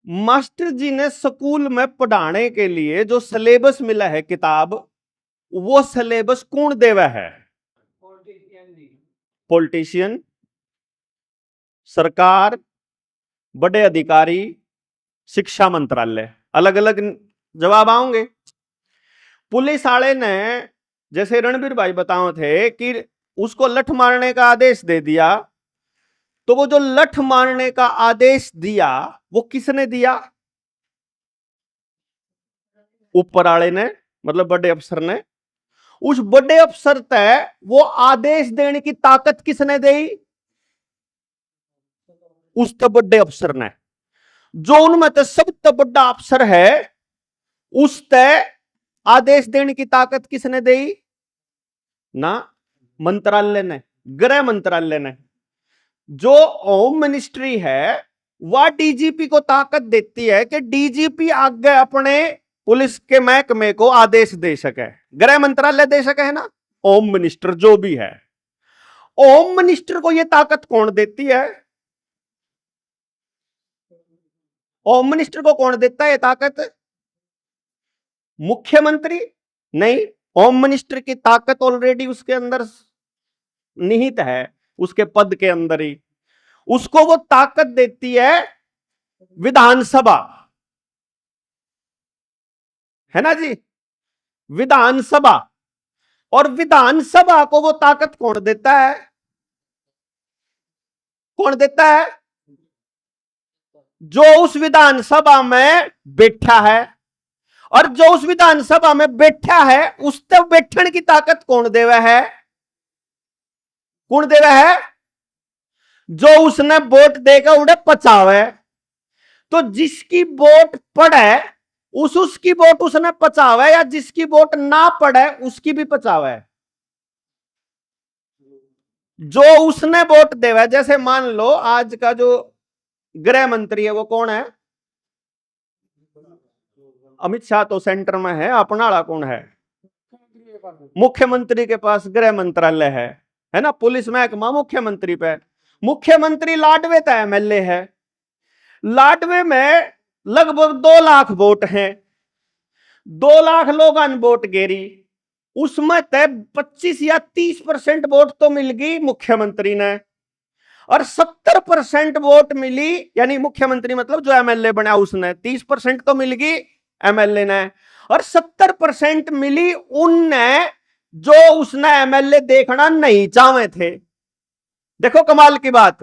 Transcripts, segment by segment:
Master जी ने school में पढ़ाने के लिए जो सिलेबस मिला है किताब, वो सिलेबस कौन देवा है? पॉलिटिशियन, सरकार, बड़े अधिकारी, शिक्षा मंत्रालय। अलग अलग जवाब आओगे। पुलिस वाले ने, जैसे रणबीर भाई बताओ थे कि उसको लठ मारने का आदेश दे दिया, तो वो जो लठ मारने का आदेश दिया वो किसने दिया? ऊपर वाले ने, मतलब बड़े अफसर ने। उस बड़े अफसर तय वो आदेश देने की ताकत किसने दी? उस बड़े अफसर ने। जो उनमें तो सबसे बड़ा अफसर है, उस तय आदेश देने की ताकत किसने दी? ना मंत्रालय ने, गृह मंत्रालय ने। जो होम मिनिस्ट्री है वह डीजीपी को ताकत देती है कि डीजीपी आगे अपने पुलिस के महकमे को आदेश दे सके। गृह मंत्रालय दे सके है ना, होम मिनिस्टर जो भी है। होम मिनिस्टर को यह ताकत कौन देती है? होम मिनिस्टर को कौन देता है ताकत? मुख्यमंत्री नहीं, होम मिनिस्टर की ताकत ऑलरेडी उसके अंदर निहित है, उसके पद के अंदर ही। उसको वो ताकत देती है विधानसभा, है ना जी, विधानसभा। और विधानसभा को वो ताकत कौन देता है? कौन देता है? जो उस विधानसभा में बैठा है। और जो उस विधानसभा में बैठा है, उस तक बैठने की ताकत कौन देवा है? कौन देवा है? जो उसने वोट देकर उन्हें पचावे। तो जिसकी वोट पड़े उसकी वोट उसने पचावे, या जिसकी वोट ना पड़े उसकी भी पचावे। जो उसने वोट देवा, जैसे मान लो आज का जो गृह मंत्री है वो कौन है? अमित शाह तो सेंटर में है, अपना वाला कौन है? मुख्यमंत्री के पास गृह मंत्रालय है ना। पुलिस महकमा मुख्यमंत्री पे। मुख्यमंत्री लाडवे का एमएलए है। लाडवे में लगभग 2 लाख वोट हैं। 2 लाख लोग वोट गेरी, उसमें तय 25 या 30% वोट तो मिल गई मुख्यमंत्री ने, और 70% वोट मिली, यानी मुख्यमंत्री मतलब जो एमएलए बना उसने। 30% तो मिल गई एमएलए ने, और 70% मिली उनने जो उसने एमएलए देखना नहीं चाहे थे। देखो कमाल की बात,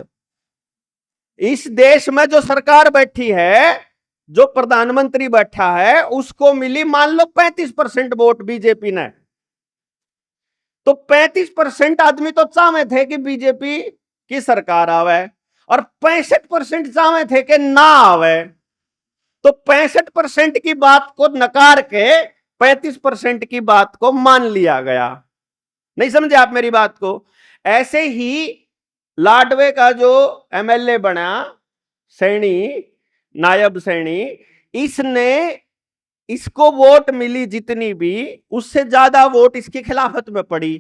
इस देश में जो सरकार बैठी है, जो प्रधानमंत्री बैठा है, उसको मिली मान लो 35% वोट बीजेपी ने। तो 35% आदमी तो चाहे थे कि बीजेपी की सरकार आवे, और 65% चाहे थे कि ना आवे। तो 65% की बात को नकार के 35% की बात को मान लिया गया। नहीं समझे आप मेरी बात को? ऐसे ही लाडवे का जो एमएलए बना सैनी, नायब सैनी, इसको वोट मिली जितनी भी, उससे ज्यादा वोट इसकी खिलाफत में पड़ी।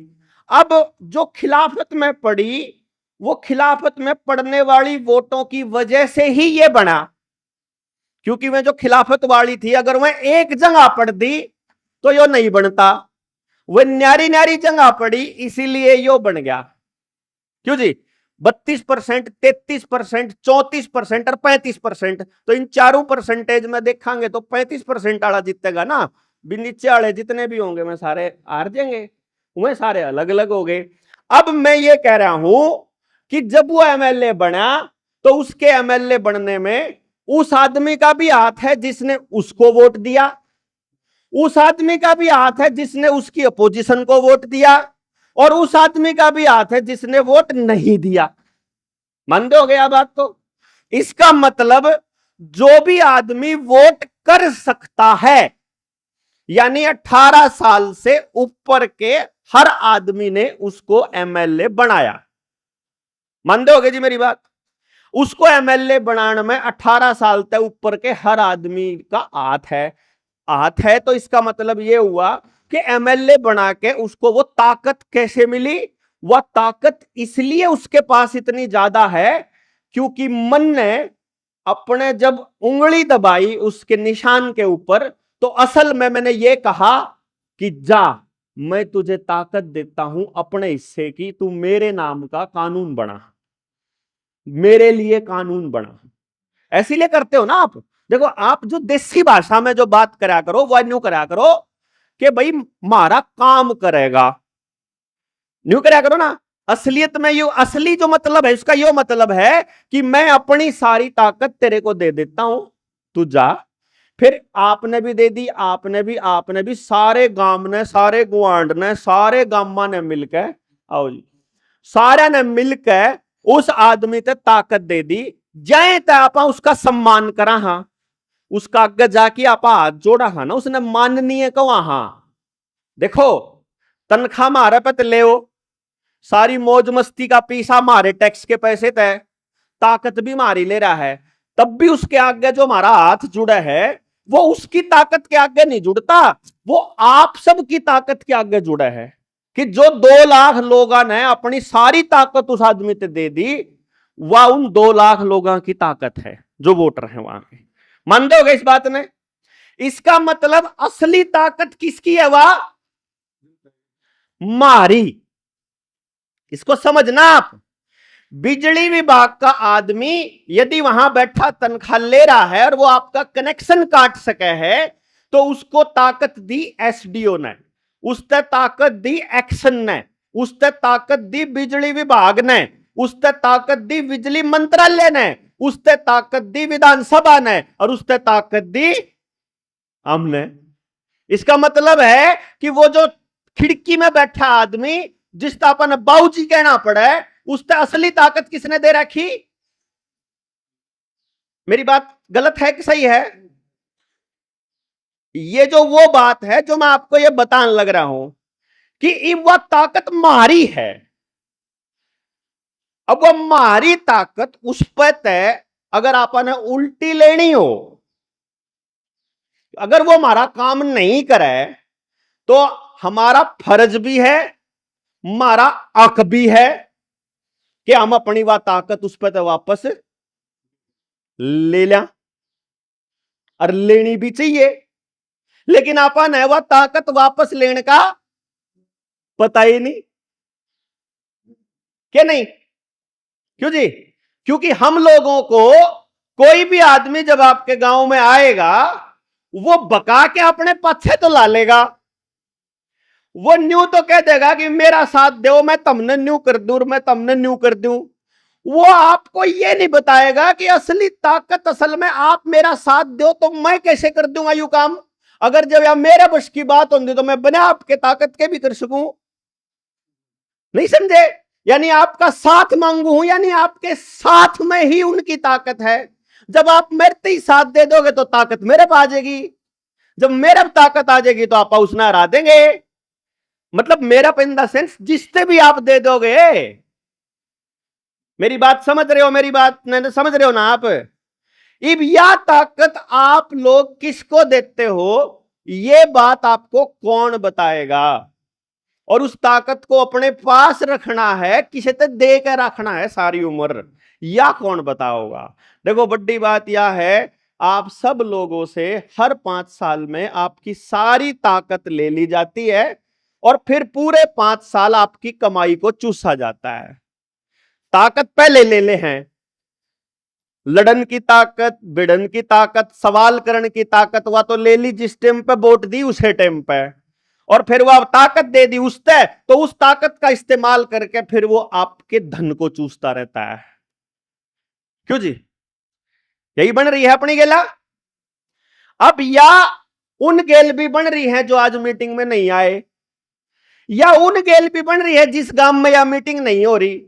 अब जो खिलाफत में पड़ी, वो खिलाफत में पड़ने वाली वोटों की वजह से ही ये बना। क्योंकि वह जो खिलाफत वाली थी, अगर वह एक जगह पड़ दी तो यो नहीं बनता। वह न्यारी न्यारी जगह पड़ी, इसीलिए यो बन गया। क्यों जी? 32%, 33%, 34% और 35%। तो इन चारों परसेंटेज में देखेंगे तो 35% वाला जीतेगा ना। भी नीचे वाले जितने भी होंगे मैं सारे हार जाएंगे, वह सारे अलग अलग हो गए। अब मैं ये कह रहा हूं कि जब वो एमएलए बना, तो उसके एमएलए बनने में उस आदमी का भी हाथ है जिसने उसको वोट दिया, उस आदमी का भी हाथ है जिसने उसकी अपोजिशन को वोट दिया, और उस आदमी का भी हाथ है जिसने वोट नहीं दिया। मानते हो गया बात? तो इसका मतलब जो भी आदमी वोट कर सकता है, यानी 18 साल से ऊपर के हर आदमी ने उसको एमएलए बनाया। मानते हो गए जी मेरी बात? उसको एमएलए बनाने में 18 साल तक ऊपर के हर आदमी का हाथ है। हाथ है तो इसका मतलब यह हुआ कि एमएलए बना के उसको वो ताकत कैसे मिली? वह ताकत इसलिए उसके पास इतनी ज्यादा है क्योंकि मन ने अपने जब उंगली दबाई उसके निशान के ऊपर, तो असल में मैंने ये कहा कि जा, मैं तुझे ताकत देता हूं अपने हिस्से की, तू मेरे नाम का कानून बना, मेरे लिए कानून बना। ऐसे करते हो ना आप। देखो, आप जो देसी भाषा में जो बात करा करो वो न्यू करा करो कि भाई मारा काम करेगा, न्यू करा करो ना। असलियत में यू असली जो मतलब है उसका यो मतलब है कि मैं अपनी सारी ताकत तेरे को दे देता हूं, तू जा। फिर आपने भी दे दी, आपने भी सारे गांव ने, सारे गुआंड ने, सारे गामा ने मिलकर, आओ जी, सारे ने मिलकर उस आदमी ते ताकत दे दी। जाए तो आप उसका सम्मान करा, हाँ, उसका आगे जाके आप हाथ जोड़ा, हाँ ना, उसने माननीय कहा, हाँ देखो तनख्वाह मारे पे ले, सारी मौज मस्ती का पीसा मारे, टैक्स के पैसे तय, ताकत भी मारी ले रहा है, तब भी उसके आगे जो हमारा हाथ जुड़ा है वो उसकी ताकत के आगे नहीं जुड़ता, वो आप सब की ताकत के आगे जुड़ा है। कि जो 2 लाख लोगों ने अपनी सारी ताकत उस आदमी से दे दी, वह उन 2 लाख लोगों की ताकत है जो वोटर है वहां के। मान दोगे इस बात में? इसका मतलब असली ताकत किसकी है? वह मारी। इसको समझना आप। बिजली विभाग का आदमी यदि वहां बैठा तनख्वाह ले रहा है और वो आपका कनेक्शन काट सके है, तो उसको ताकत दी एसडीओ ने, उसने ताकत दी एक्शन ने, उसने ताकत दी बिजली विभाग ने, उसने ताकत दी बिजली मंत्रालय ने, उसने ताकत दी विधानसभा ने, और उसने ताकत दी हमने। इसका मतलब है कि वो जो खिड़की में बैठा आदमी जिसका अपन बाबूजी कहना पड़े, उससे असली ताकत किसने दे रखी? मेरी बात गलत है कि सही है? ये जो वो बात है जो मैं आपको ये बताने लग रहा हूं कि वह ताकत मारी है। अब वो मारी ताकत उस पर तय, अगर आपने उल्टी लेनी हो, अगर वो हमारा काम नहीं करे, तो हमारा फर्ज भी है, हमारा हक भी है कि हम अपनी वह ताकत उस पर तो वापस ले लें, और लेनी भी चाहिए। लेकिन अपन है वह ताकत वापस लेने का पता ही नहीं, क्या नहीं? क्यों जी? क्योंकि हम लोगों को कोई भी आदमी जब आपके गांव में आएगा, वो बका के अपने पीछे तो ला लेगा, वो न्यू तो कह देगा कि मेरा साथ दो, मैं तमने न्यू कर दूं, मैं तमने न्यू कर दूं। वो आपको ये नहीं बताएगा कि असली ताकत असल में आप मेरा साथ दो तो मैं कैसे कर दूंगा यू काम। अगर जब यह मेरे बस की बात होती तो मैं बिना आपके ताकत के भी कर सकूं। नहीं समझे? यानी आपका साथ मांगू हूं, यानी आपके साथ में ही उनकी ताकत है। जब आप मेरे ही साथ दे दोगे तो ताकत मेरे पास आ जाएगी, जब मेरे ताकत आ जाएगी तो आप उसने हरा देंगे। मतलब मेरा इन द सेंस जिससे भी आप दे दोगे। मेरी बात समझ रहे हो? मेरी बात समझ रहे हो ना आप? अब यह ताकत आप लोग किसको देते हो, यह बात आपको कौन बताएगा? और उस ताकत को अपने पास रखना है, किसे तो दे कर रखना है सारी उम्र, या कौन बताओगा? देखो, बड़ी बात यह है, आप सब लोगों से हर 5 साल में आपकी सारी ताकत ले ली जाती है, और फिर पूरे 5 साल आपकी कमाई को चूसा जाता है। ताकत पहले ले ले हैं, लड़न की ताकत, भिड़न की ताकत, सवाल करने की ताकत, वह तो ले ली जिस टाइम पे वोट दी उसे टाइम पे, और फिर वह ताकत दे दी उससे, तो उस ताकत का इस्तेमाल करके फिर वो आपके धन को चूसता रहता है। क्यों जी? यही बन रही है अपनी गेला। अब या उन गेल भी बन रही है जो आज मीटिंग में नहीं आए, या उन गेल भी बन रही है जिस गांव में या मीटिंग नहीं हो रही,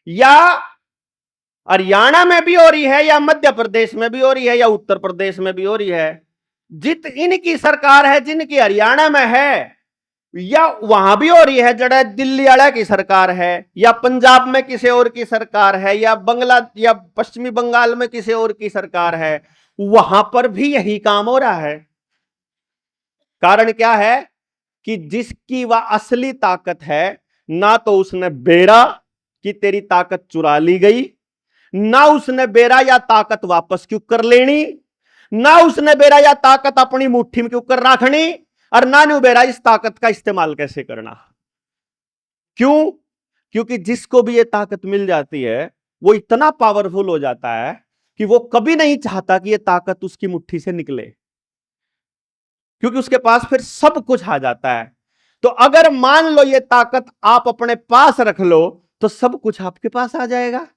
या हरियाणा में भी हो रही है, या मध्य प्रदेश में भी हो रही है, या उत्तर प्रदेश में भी हो रही है। जित इनकी सरकार है, जिनकी हरियाणा में है, या वहां भी हो रही है जड़ा दिल्ली वाला की सरकार है, या पंजाब में किसी और की सरकार है, या बंगला या पश्चिमी बंगाल में किसी और की सरकार है, वहां पर भी यही काम हो रहा है। कारण क्या है कि जिसकी वह असली ताकत है, ना तो उसने बेड़ा कि तेरी ताकत चुरा ली गई, ना उसने बेरा या ताकत वापस क्यों कर लेनी, ना उसने बेरा या ताकत अपनी मुट्ठी में क्यों कर रखनी, और ना न्यू बेरा इस ताकत का इस्तेमाल कैसे करना। क्यों? क्योंकि जिसको भी ये ताकत मिल जाती है वो इतना पावरफुल हो जाता है कि वो कभी नहीं चाहता कि ये ताकत उसकी मुट्ठी से निकले, क्योंकि उसके पास फिर सब कुछ आ जाता है। तो अगर मान लो ये ताकत आप अपने पास रख लो तो सब कुछ आपके पास आ जाएगा।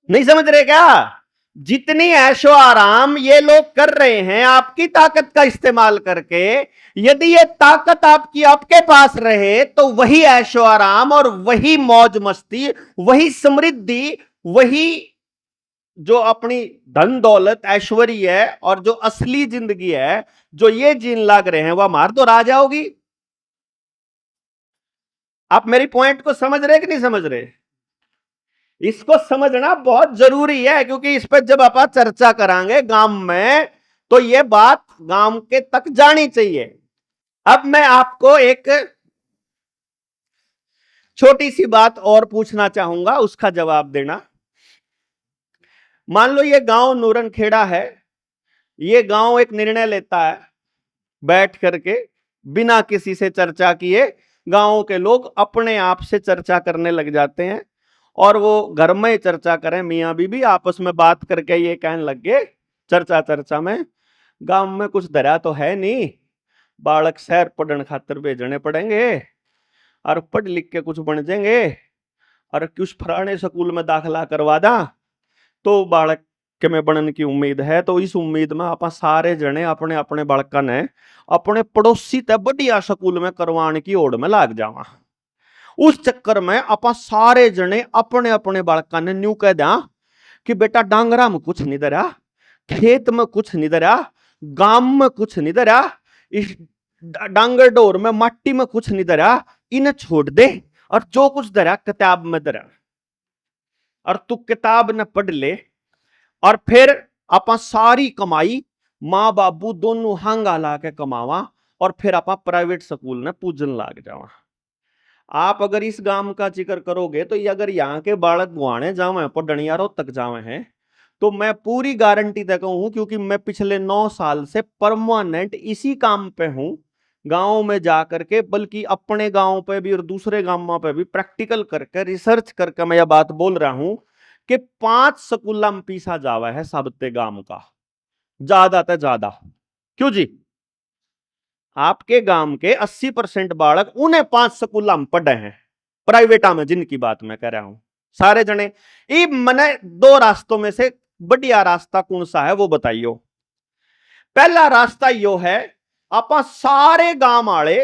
नहीं समझ रहे क्या? जितनी ऐशो आराम ये लोग कर रहे हैं आपकी ताकत का इस्तेमाल करके, यदि ये ताकत आपकी आपके पास रहे तो वही ऐशो आराम और वही मौज मस्ती, वही समृद्धि, वही जो अपनी धन दौलत ऐश्वर्य है और जो असली जिंदगी है जो ये जीन लाग रहे हैं, वह मार तो आ जाओगी। आप मेरी पॉइंट को समझ रहे कि नहीं समझ रहे? इसको समझना बहुत जरूरी है, क्योंकि इस पर जब आप चर्चा करांगे गांव में तो ये बात गांव के तक जानी चाहिए। अब मैं आपको एक छोटी सी बात और पूछना चाहूंगा, उसका जवाब देना। मान लो ये गांव नूरनखेड़ा है, ये गांव एक निर्णय लेता है बैठ करके, बिना किसी से चर्चा किए गांव के लोग अपने आप से चर्चा करने लग जाते हैं, और वो घर में चर्चा करें, मियां बीबी आपस में बात करके ये कहने लग गए चर्चा में, गांव में कुछ दरिया तो है नहीं, बालक शहर पढ़ने खातर भेजने पड़ेंगे और पढ़ लिख के कुछ बन जाएंगे, और कुछ फलाने स्कूल में दाखिला करवा दा तो बालक के में बनने की उम्मीद है। तो इस उम्मीद में आप सारे जने अपने अपने बालका ने अपने पड़ोसी ते बढ़िया स्कूल में करवाने की ओर में लाग जावा। उस चक्कर में आप सारे जने अपने अपने बालका ने न्यू कह दिया कि बेटा डांगरा में कुछ नहीं दरिया, खेत में कुछ नहीं दरिया, गांव में कुछ नहीं दरिया, इस डांगर डोर में मट्टी में कुछ नहीं दरिया, इन्हें छोड़ दे और जो कुछ दरिया किताब में दरिया, और तू किताब न पढ़ ले, और फिर आप सारी कमाई मां बाबू दोनों हांगा ला के कमावा, और फिर आप प्राइवेट स्कूल ने पूजन लाग जावा। आप अगर इस गांव का जिक्र करोगे तो ये अगर यहाँ के बालक गुआने जावे पढ़नियारों तक जावे हैं तो मैं पूरी गारंटी तक हूं, क्योंकि मैं पिछले 9 साल से परमानेंट इसी काम पे हूं, गांव में जाकर के, बल्कि अपने गांव पे भी और दूसरे गांवों पे भी प्रैक्टिकल करके रिसर्च करके मैं यह बात बोल रहा हूं कि 5 स्कूल में पीसा जावा है सबते गांव का, ज्यादा से ज्यादा। क्यों जी? आपके गांव के 80% बालक उन्हें 5 स्कूल में पढ़े हैं, प्राइवेटा में जिनकी बात मैं कह रहा हूं सारे जने। मैंने 2 रास्तों में से बढ़िया रास्ता कौन सा है वो बताइयो। पहला रास्ता यो है, आप सारे गांव वाले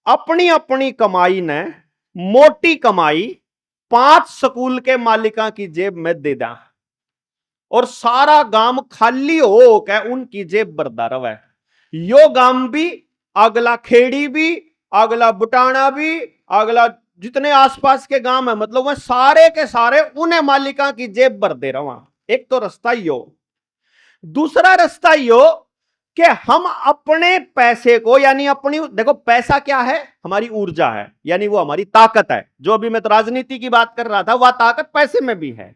अपनी अपनी कमाई ने, मोटी कमाई 5 स्कूल के मालिका की जेब में दे दा, और सारा गांव खाली हो के उनकी जेब भरदा रहे। यो गांव भी, अगला खेड़ी भी, अगला बुटाना भी, अगला जितने आसपास के गांव है, मतलब वह सारे के सारे उन्हें मालिका की जेब भर दे रहा। एक तो रास्ता यो। दूसरा रास्ता यो कि हम अपने पैसे को, यानी अपनी, देखो पैसा क्या है? हमारी ऊर्जा है, यानी वो हमारी ताकत है। जो अभी मैं तो राजनीति की बात कर रहा था, वह ताकत पैसे में भी है,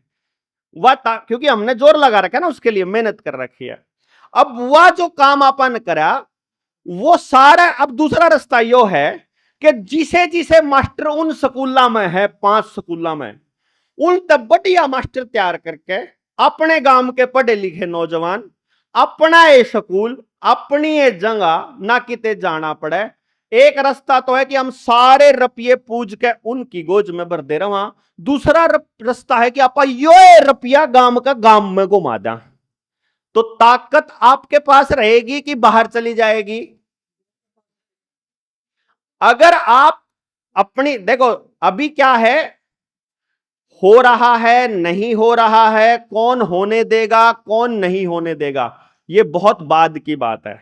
क्योंकि हमने जोर लगा रखा है ना, उसके लिए मेहनत कर रखी है। अब वह जो काम अपन करा वो सारा, अब दूसरा रास्ता यो है कि जिसे जिसे मास्टर उन स्कूलों में है, 5 स्कूलों में, उन तब बढ़िया मास्टर तैयार करके अपने गांव के पढ़े लिखे नौजवान अपना ये स्कूल, अपनी ये जगह ना किते जाना पड़े। एक रास्ता तो है कि हम सारे रुपये पूज के उनकी गोज में भर दे रहा। दूसरा रास्ता है कि आप यो रुपया गांव का गांव में घुमा दें, तो ताकत आपके पास रहेगी कि बाहर चली जाएगी? अगर आप अपनी, देखो अभी क्या है, हो रहा है नहीं हो रहा है, कौन होने देगा कौन नहीं होने देगा, यह बहुत बाद की बात है।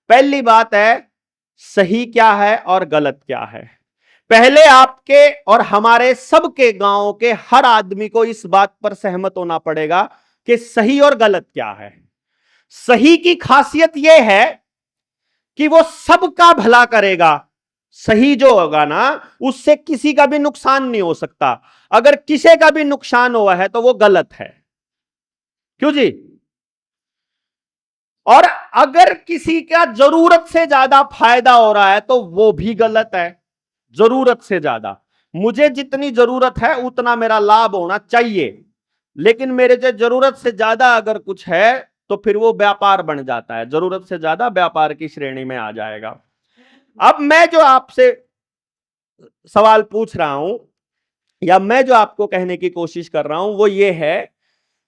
पहली बात है सही क्या है और गलत क्या है। पहले आपके और हमारे सबके गांव के हर आदमी को इस बात पर सहमत होना पड़ेगा कि सही और गलत क्या है। सही की खासियत यह है कि वो सबका भला करेगा। सही जो होगा ना, उससे किसी का भी नुकसान नहीं हो सकता। अगर किसी का भी नुकसान हुआ है तो वो गलत है। क्यों जी? और अगर किसी का जरूरत से ज्यादा फायदा हो रहा है तो वो भी गलत है। जरूरत से ज्यादा, मुझे जितनी जरूरत है उतना मेरा लाभ होना चाहिए, लेकिन मेरे जो जरूरत से ज्यादा अगर कुछ है तो फिर वो व्यापार बन जाता है, जरूरत से ज्यादा व्यापार की श्रेणी में आ जाएगा। अब मैं जो आपसे सवाल पूछ रहा हूं या मैं जो आपको कहने की कोशिश कर रहा हूं वो ये है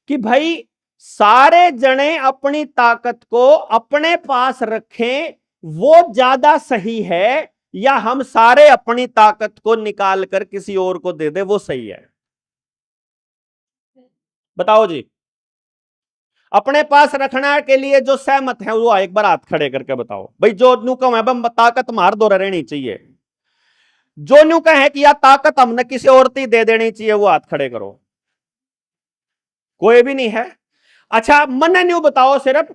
कि भाई सारे जने अपनी ताकत को अपने पास रखें, वो ज्यादा सही है, या हम सारे अपनी ताकत को निकाल कर किसी और को दे दे वो सही है? बताओ जी। अपने पास रखने के लिए जो सहमत है वो एक बार हाथ खड़े करके बताओ भाई। जो न्यू कम है ताकत मार दो रहनी चाहिए। जो न्यू कहे कि या ताकत हमने किसी और की दे देनी चाहिए वो हाथ खड़े करो। कोई भी नहीं है। अच्छा मन न्यू बताओ सिर्फ,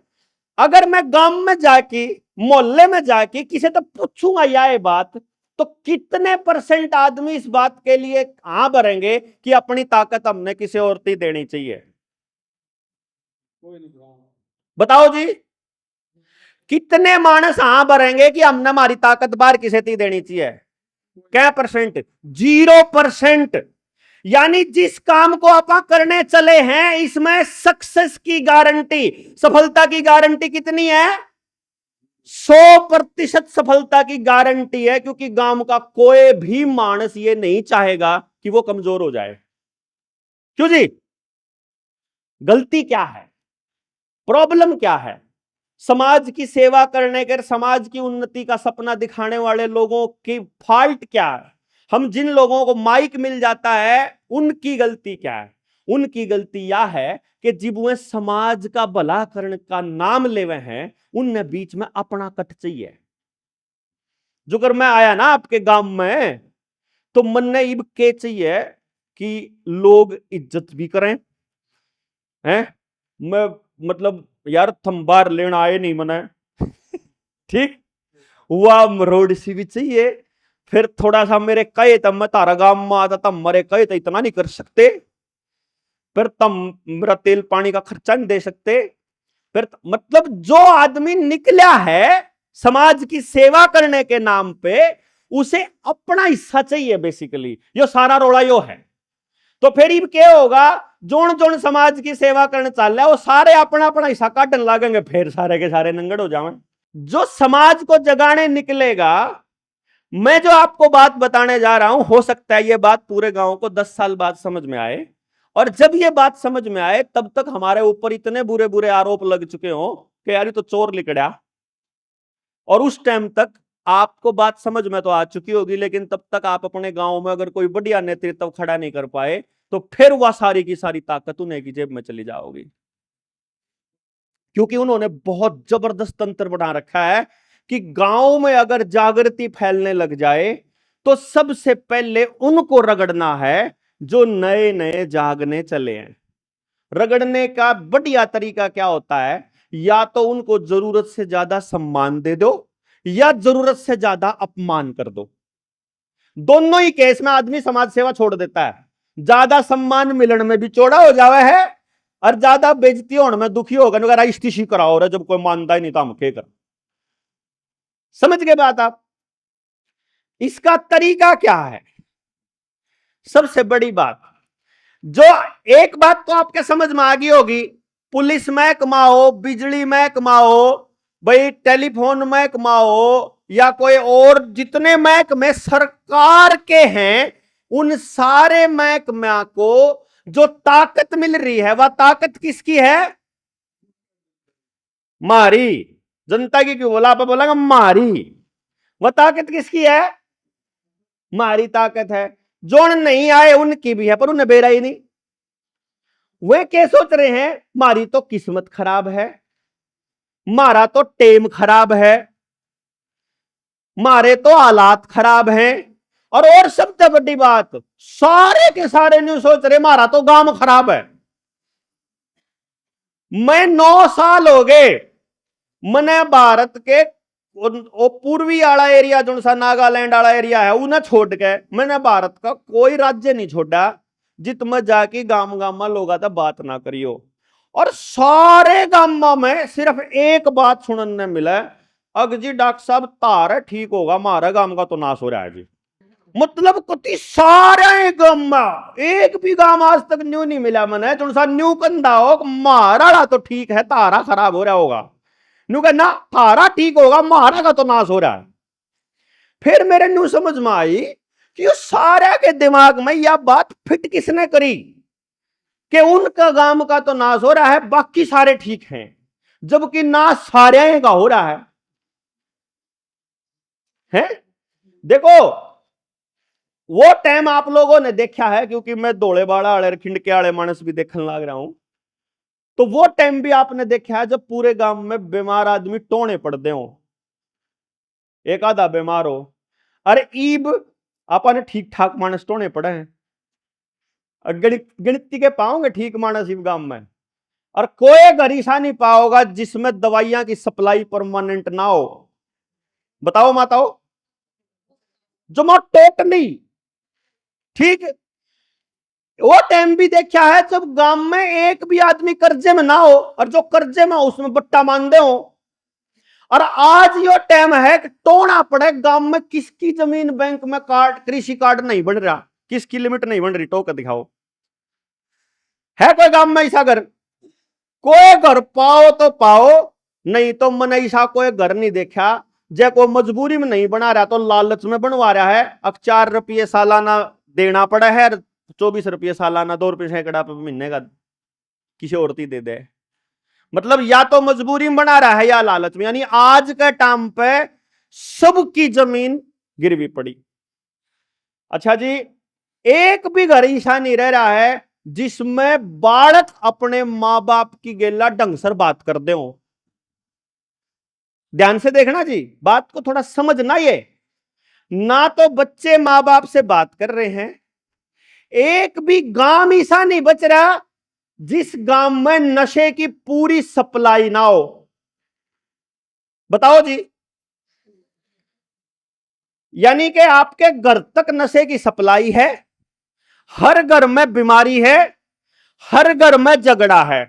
अगर मैं गांव में जाके मोहल्ले में जाके किसी तो पूछूंगा ये बात, तो कितने % आदमी इस बात के लिए हाँ भरेंगे कि अपनी ताकत हमने किसी और की देनी चाहिए? बताओ जी। कितने मानस हाँ भरेंगे कि हमने हमारी ताकत बाहर किसे ती देनी चाहिए? क्या %? 0%। यानी जिस काम को आप करने चले हैं इसमें सक्सेस की गारंटी, सफलता की गारंटी कितनी है? 100% सफलता की गारंटी है, क्योंकि गांव का कोई भी मानस ये नहीं चाहेगा कि वो कमजोर हो जाए। क्यों जी? गलती क्या है? प्रॉब्लम क्या है? समाज की सेवा करने के, समाज की उन्नति का सपना दिखाने वाले लोगों की फॉल्ट क्या है? हम जिन लोगों को माइक मिल जाता है उनकी गलती क्या है? उनकी गलती यह है कि जब वे समाज का भला करने का नाम लेवे हैं उनने बीच में अपना कट चाहिए। जो कर मैं आया ना आपके गांव में तो मन ने इब के चाहिए कि लोग इज्जत भी करें हैं। मैं मतलब यार थम बार लेना आए नहीं मने ठीक हुआ, रोड सी भी चाहिए। फिर थोड़ा सा मेरे कहे तब मैं तारा गांव में आता तब मरे कहे तो इतना नहीं कर सकते, फिर तब मेरा तेल पानी का खर्चा नहीं दे सकते। फिर मतलब जो आदमी निकला है समाज की सेवा करने के नाम पे उसे अपना हिस्सा चाहिए। बेसिकली यो सारा रोड़ा यो है। तो फिर ये क्या होगा? जोन जोन समाज की सेवा करने चल रहा है वो सारे अपना अपना हिस्सा काटने लगेंगे, फिर सारे के सारे नंगड़ हो जाएंगे। जो समाज को जगाने निकलेगा, मैं जो आपको बात बताने जा रहा हूं हो सकता है ये बात पूरे गांव को 10 साल बाद समझ में आए, और जब ये बात समझ में आए तब तक हमारे ऊपर इतने बुरे बुरे आरोप लग चुके हो कि यार ये तो चोर लिकड़ा। और उस टाइम तक आपको बात समझ में तो आ चुकी होगी, लेकिन तब तक आप अपने गांव में अगर कोई बढ़िया नेतृत्व खड़ा नहीं कर पाए तो फिर वह सारी की सारी ताकत उन्हीं की जेब में चली जाओगी, क्योंकि उन्होंने बहुत जबरदस्त तंत्र बना रखा है कि गांव में अगर जागृति फैलने लग जाए तो सबसे पहले उनको रगड़ना है जो नए नए जागने चले हैं। रगड़ने का बढ़िया तरीका क्या होता है? या तो उनको जरूरत से ज्यादा सम्मान दे दो या जरूरत से ज्यादा अपमान कर दो। दोनों ही केस में आदमी समाज सेवा छोड़ देता है। ज्यादा सम्मान मिलन में भी चौड़ा हो जावे है और ज्यादा बेइज्जती होने में दुखी होगा। अगर इस्तीशी कराओ रहा जब कोई मानता ही नहीं था हम क्या कर। समझ गए बात आप? इसका तरीका क्या है? सबसे बड़ी बात जो एक बात तो आपके समझ में आ गई होगी, पुलिस महकमा हो, बिजली महकमा हो, भाई टेलीफोन महकमा हो, या कोई और जितने महकमे सरकार के हैं उन सारे महकमा को जो ताकत मिल रही है वह ताकत किसकी है? मारी। जनता की क्यों बोला? आप बोला मारी। वह ताकत किसकी है? मारी ताकत है। जो नहीं आए उनकी भी है पर उन्हें बेरा ही नहीं। वे क्या सोच रहे हैं? मारी तो किस्मत खराब है, मारा तो टेम खराब है, मारे तो हालात खराब हैं, और सबसे बड़ी बात सारे के सारे न्यू सोच रहे मारा तो गांव खराब है। मैं 9 साल हो गए मैंने भारत के पूर्वी आला एरिया जो सा नागालैंड आला एरिया है उन्हें छोड़ के मैंने भारत का कोई राज्य नहीं छोड़ा। जित में जाके गाम गाम में लोग आता बात ना करियो। और सारे गामा में सिर्फ एक बात सुनने मिला, अग जी डॉक्टर साहब तार ठीक होगा, मारा गांव का तो नाश हो रहा है जी। मतलब कति सारे गांव में एक भी गांव आज तक न्यू नहीं मिला मैंने जो सा न्यू कंधा हो मारा तो ठीक है, तारा खराब हो रहा होगा, न्यू कहना तारा ठीक होगा, मारा का तो नाश हो रहा है। फिर मेरे न्यू समझ में आई कि ये सारे के दिमाग में यह बात फिट किसने करी कि उनका गांव का तो नाश हो रहा है, बाकी सारे ठीक हैं, जबकि नाश सारे का हो रहा है? देखो वो टाइम आप लोगों ने देखा है, क्योंकि मैं दौड़े बाड़ा आले खिंड के आले मानस भी देखने लग रहा हूं, तो वो टाइम भी आपने देखा है जब पूरे गांव में बीमार आदमी टोने पड़ते हो, एक आधा बीमार हो, अरे ईब आपने ठीक ठाक मानस टोने पड़े हैं, गिनती के पाओगे ठीक मानस ईब गांव में, और कोई घर ऐसा नहीं पाओगा जिसमें दवाइयां की सप्लाई परमानेंट ना हो। बताओ माताओ, जो मैं टोटली ठीक। वो टाइम भी देखा है जब गांव में एक भी आदमी कर्जे में ना हो, और जो कर्जे में उसमें बट्टा मान दे हो। और आज यो टाइम है कि टोना पड़े गांव में किसकी जमीन बैंक में कार्ड कृषि कार्ड नहीं बन रहा, किसकी लिमिट नहीं बन रही, टोक दिखाओ। है कोई गांव में ऐसा घर? कोई घर पाओ तो पाओ, नहीं तो मन ऐसा कोई घर नहीं देखा। जय कोई मजबूरी में नहीं बना रहा तो लालच में बनवा रहा है। अब 4 रुपये सालाना देना पड़ा है, 24 रुपये सालाना, 2 रुपये सैकड़ा पे महीने का किसी और दे दे। मतलब या तो मजबूरी में बना रहा है या लालच में। यानी आज के टाइम पे सबकी जमीन गिरवी पड़ी। अच्छा जी, एक भी घर ऐसा नहीं रह रहा है जिसमें बालक अपने मां बाप की गेला ढंग से बात कर दे हो। ध्यान से देखना जी, बात को थोड़ा समझना। ये ना तो बच्चे मां बाप से बात कर रहे हैं, एक भी गांव ऐसा नहीं बच रहा जिस गांव में नशे की पूरी सप्लाई ना हो। बताओ जी, यानी कि आपके घर तक नशे की सप्लाई है, हर घर में बीमारी है, हर घर में झगड़ा है।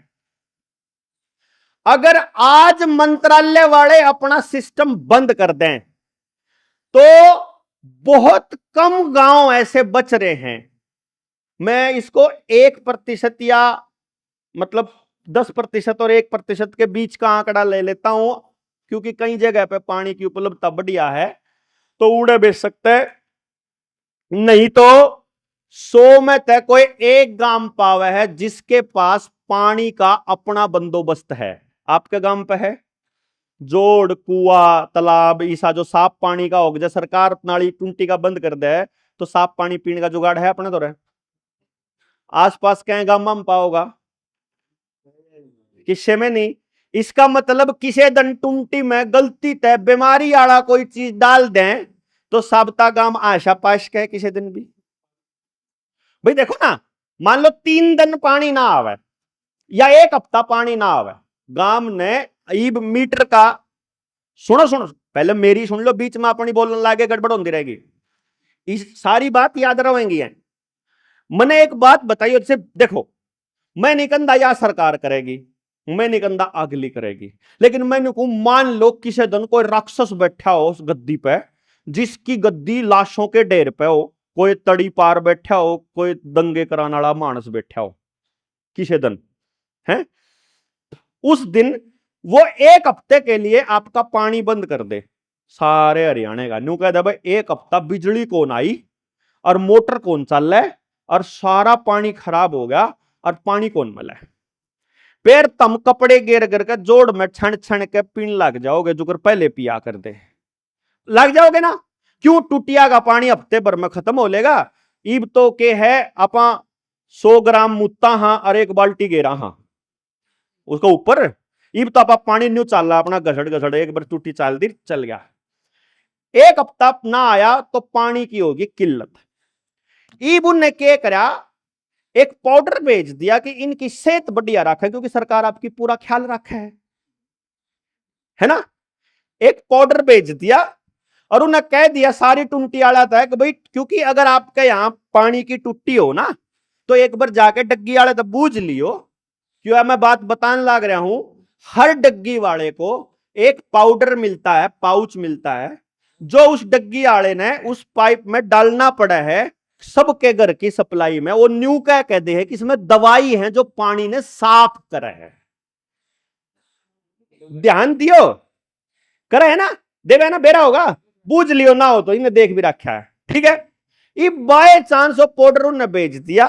अगर आज मंत्रालय वाले अपना सिस्टम बंद कर दें तो बहुत कम गांव ऐसे बच रहे हैं। मैं इसको 1% या मतलब 10% और 1% के बीच का आंकड़ा ले लेता हूं, क्योंकि कई जगह पे पानी की उपलब्धता बढ़िया है तो उड़े बेच सकते हैं। नहीं तो 100 में तय कोई एक गांव पावे है जिसके पास पानी का अपना बंदोबस्त है। आपके गांव पे है? जोड़, कुआ, तालाब, ईसा जो साफ पानी का होगा, जब सरकार नाली टूंटी का बंद कर दे तो साफ पानी पीने का जुगाड़ है अपने तो रहे। आसपास कहीं गांव में पाओगा? किस्से में नहीं। इसका मतलब किसी दिन टूंटी में गलती तय बीमारी आड़ा कोई चीज डाल दें तो साबता गांव आशा पाश के किसी दिन भी। भाई देखो ना, मान लो 3 दिन पानी ना आवे या 1 हफ्ता पानी ना आवे, गांव ने ईब मीटर का, सुनो सुनो पहले मेरी सुन लो, बीच में अपनी बोलने लागे गड़बड़ होती रहेगी। इस सारी बात याद रहेंगी है। मैंने एक बात बताई, उससे देखो, मैं निकंदा या सरकार करेगी, मैं निकंदा अगली करेगी, लेकिन मैंने को मान लो किसी दिन कोई राक्षस बैठा हो उस गद्दी पे, जिसकी गद्दी लाशों के ढेर पे हो, कोई तड़ी पार बैठा हो, कोई दंगे कराने वाला मानस बैठा हो किसी दिन है, उस दिन वो 1 हफ्ते के लिए आपका पानी बंद कर दे सारे हरियाणा का। न्यू कह दे भाई 1 हफ्ता बिजली कौन आई और मोटर कौन चल रहा है और सारा पानी खराब हो गया और पानी कौन मिला है, फिर तुम कपड़े गिर गिर के जोड़ में छण छण के पीन लग जाओगे, जो कर पहले पिया कर दे लग जाओगे ना। क्यों? टूटिया का पानी हफ्ते भर में खत्म हो लेगा। ईब तो के है अपा 100 ग्राम मुत्ता हाँ और 1 बाल्टी गेरा हाँ उसको ऊपर। ईब तो आप पानी न्यू चल रहा अपना घसड़ घसड़, एक बार टूटी चाल दी चल गया। 1 हफ्ता ना आया तो पानी की होगी किल्लत। ईब उनने क्या करा, एक पाउडर भेज दिया कि इनकी सेहत बढ़िया रखे, क्योंकि सरकार आपकी पूरा ख्याल रखा है ना। एक पाउडर भेज दिया और उन्हें कह दिया सारी टुंटी आला था कि भाई, क्योंकि अगर आपके यहां पानी की टुट्टी हो ना तो एक बार जाके डग्गी वाले तो बूझ लियो, क्यों मैं बात बताने लग रहा हूं। हर डग्गी वाले को एक पाउडर मिलता है, पाउच मिलता है, जो उस डग्गी वाले ने उस पाइप में डालना पड़ा है सबके घर की सप्लाई में। वो न्यू क्या कहते हैं कि इसमें दवाई है जो पानी ने साफ करा है। ध्यान दियो, करे है ना, देवे ना बेरा होगा, बूझ लियो ना हो तो इन्हें देख भी रखा है, ठीक है। ये बाय चांस वो पाउडर उन्हें बेच दिया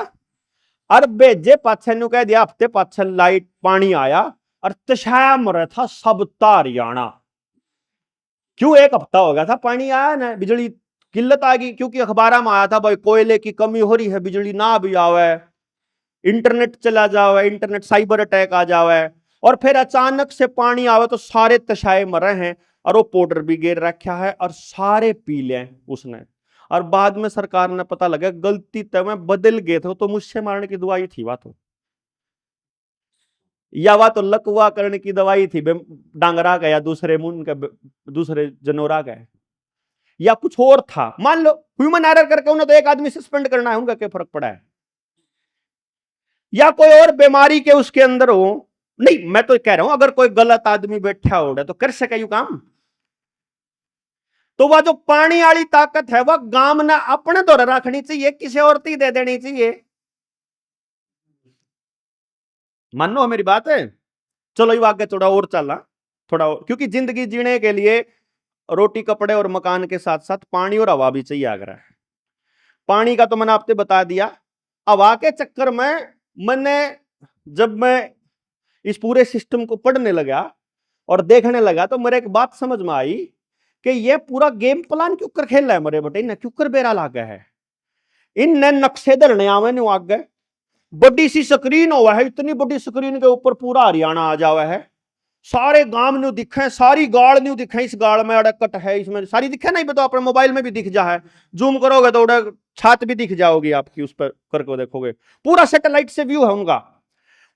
और भेजे पाछे नु कह दिया हफ्ते पाछे लाइट पानी आया और तछाया मरा था सब हरियाणा। क्यों, एक हफ्ता हो गया था पानी आया ना, बिजली किल्लत आ गई, क्योंकि अखबार में आया था भाई कोयले की कमी हो रही है, बिजली ना भी आवे, इंटरनेट चला जावे, इंटरनेट साइबर अटैक आ जावे, और फिर अचानक से पानी आवे तो सारे तछाए मरे हैं। और वो पाउडर भी गिर रखा है और सारे पी ले उसने। और बाद में सरकार ने पता लगा गलती तब मैं बदल गए थे, तो मुझसे मारने की दवाई थी वह तो, या वह तो लकवा करने की दवाई थी डांगरा का, या दूसरे मुन का, दूसरे जनोरा का, या कुछ और था। मान लो ह्यूमन एरर करके उन्हें तो एक आदमी सस्पेंड करना है, उनका क्या फर्क पड़ा है, या कोई और बीमारी के उसके अंदर हो। नहीं, मैं तो कह रहा हूं अगर कोई गलत आदमी बैठा हो तो कर सके यू काम। तो वह जो पानी वाली ताकत है वह गांव ने अपने द्वारा रखनी चाहिए, किसी और की दे देनी चाहिए। मानो मेरी बात है। चलो ये आगे थोड़ा और चलना, थोड़ा और, क्योंकि जिंदगी जीने के लिए रोटी कपड़े और मकान के साथ साथ पानी और हवा भी चाहिए आगरा है। पानी का तो मैंने आपसे बता दिया। हवा के चक्कर में मैंने, जब मैं इस पूरे सिस्टम को पढ़ने लगा और देखने लगा तो मेरे एक बात समझ में आई कि ये पूरा गेम प्लान क्यों कर खेल रहा है मेरे बेटे, इन्हें क्यों कर बेरा लागा है, इनने नक्शे धरने आवे नहीं आगे, बड़ी सी स्क्रीन हुआ है, इतनी बड़ी स्क्रीन के ऊपर पूरा हरियाणा आ जावा है, सारे गांव न्यू दिखे, सारी गाड़ न्यू दिखे, इस गाड़ में अड़कट है, इसमें सारी दिखे नहीं, तो अपने मोबाइल में भी दिख जा है, जूम करोगे तो उड़क छात भी दिख जाओगी आपकी, उस पर करके देखोगे पूरा सैटेलाइट से व्यू है उनका।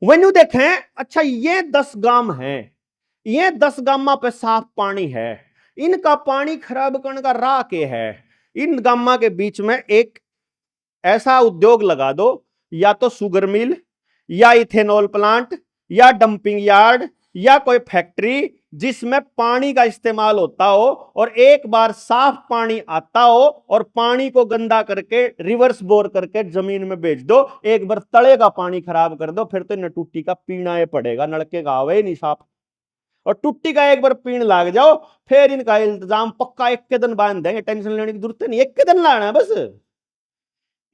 वेन्यू देखें, अच्छा ये 10 गांव है, ये 10 गांव पे साफ पानी है, इनका पानी खराब करने का राह के है। इन गांव के बीच में एक ऐसा उद्योग लगा दो, या तो शुगर मिल, या इथेनॉल प्लांट, या डंपिंग यार्ड, या कोई फैक्ट्री जिसमें पानी का इस्तेमाल होता हो और एक बार साफ पानी आता हो और पानी को गंदा करके रिवर्स बोर करके जमीन में बेच दो। एक बार तले का पानी खराब कर दो, फिर तो इन्हें टूटी का पीना ही पड़ेगा, नलके का आवे नहीं साफ। और टूटी का एक बार पीण लाग जाओ फिर इनका इंतजाम पक्का एक के दिन बांध देंगे, टेंशन लेने की जरूरत नहीं, एक के दिन लाना है बस,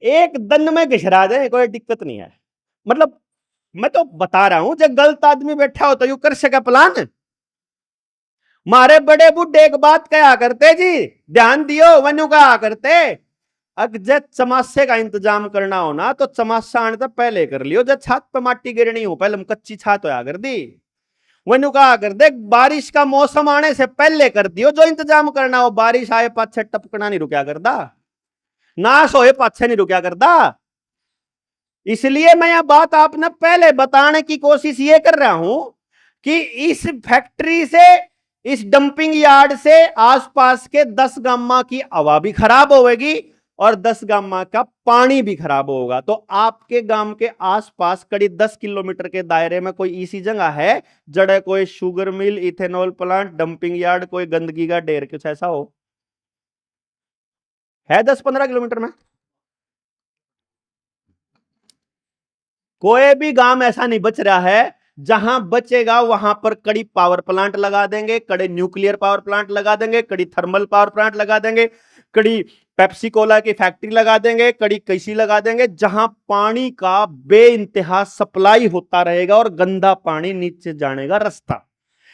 एक दिन में घिसरा जाए, कोई दिक्कत नहीं है। मतलब मैं तो बता रहा हूं, जब गलत आदमी बैठा हो तो यू कर सके प्लान। मारे बड़े बुढ़े एक बात कहा करते जी, ध्यान दियो, वनु कहा करते, अगर चमासे का इंतजाम करना हो ना तो चमासा आने तो पहले कर लियो, जब छत पे माटी गिरनी हो पहले कच्ची छत होया कर दी। वनु कहा कर दे, बारिश का मौसम आने से पहले कर दियो जो इंतजाम करना हो, बारिश आए पाछे टपकना नहीं रुकया करता, नाश होए पाछे नहीं रुकया करता। इसलिए मैं यह बात आपने पहले बताने की कोशिश ये कर रहा हूं कि इस फैक्ट्री से, इस डंपिंग यार्ड से आसपास के 10 गांव की हवा भी खराब होगी और 10 गांव का पानी भी खराब होगा। तो आपके गांव के आसपास करीब 10 किलोमीटर के दायरे में कोई ऐसी जगह है जड़े कोई sugar mill, ethanol plant, dumping yard, कोई गंदगी का ढेर कुछ ऐसा हो? है 10-15 किलोमीटर में? कोई भी गांव ऐसा नहीं बच रहा है। जहां बचेगा वहां पर कड़ी पावर प्लांट लगा देंगे, कड़ी न्यूक्लियर पावर प्लांट लगा देंगे, कड़ी थर्मल पावर प्लांट लगा देंगे, कड़ी पेप्सी कोला की फैक्ट्री लगा देंगे, कड़ी कैसी लगा देंगे, जहां पानी का बेइंतहा सप्लाई होता रहेगा और गंदा पानी नीचे जाने का रास्ता।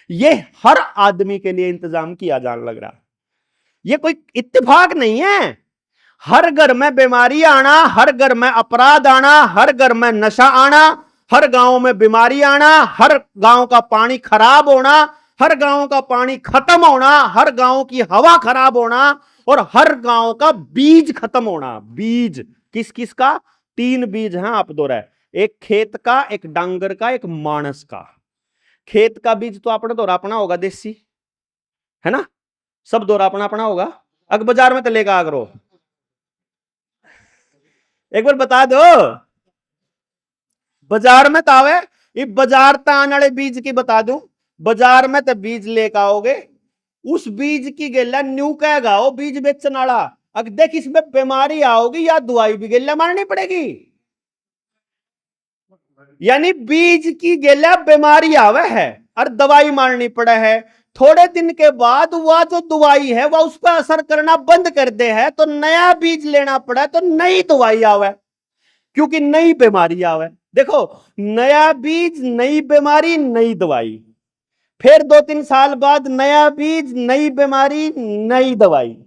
ये हर आदमी के लिए इंतजाम किया जाने लग रहा। ये कोई इत्तेफाक नहीं है। हर घर में बीमारी आना, हर घर में अपराध आना, हर घर में नशा आना, हर गांव में बीमारी आना, हर गांव का पानी खराब होना, हर गांव का पानी खत्म होना, हर गांव की हवा खराब होना और हर गांव का बीज खत्म होना। बीज किस किस का? 3 बीज हैं आप दोहराए, एक खेत का, एक डांगर का, एक मानस का। खेत का बीज तो आपने दोहरा अपना होगा, देसी है ना, सब दोहरा अपना अपना होगा। अग बाजार में तो लेगा आगरो, एक बार बता दो, बाजार में तो आवे। ये बाजार तो आने वाले बीज की बता दूं, बाजार में तो बीज लेकर आओगे, उस बीज की गेला न्यू कहेगा वो बीज बेचने वाला, अगर देख इसमें बीमारी आओगी या दवाई भी गेला मारनी पड़ेगी। यानी बीज की गेला बीमारी आवे है और दवाई मारनी पड़े है। थोड़े दिन के बाद वह जो दवाई है वह उस पर असर करना बंद कर दे है, तो नया बीज लेना पड़ा, तो नई दवाई आवे, क्योंकि नई बीमारी आवे। देखो, नया बीज नई बीमारी नई दवाई, फिर 2-3 साल बाद नया बीज नई बीमारी नई दवाई।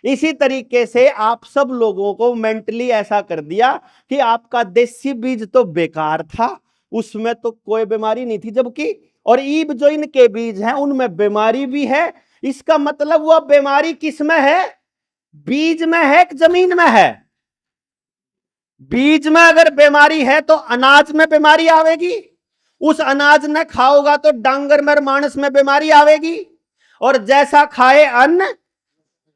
इसी तरीके से आप सब लोगों को मेंटली ऐसा कर दिया कि आपका देसी बीज तो बेकार था, उसमें तो कोई बीमारी नहीं थी, जबकि और ईब जो इनके बीज हैं उनमें बीमारी भी है। इसका मतलब वह बीमारी किस में है? बीज में है कि जमीन में है? बीज में अगर बीमारी है तो अनाज में बीमारी आवेगी, उस अनाज ने खाओगा तो डांगर में मानस में बीमारी आवेगी, और जैसा खाए अन्न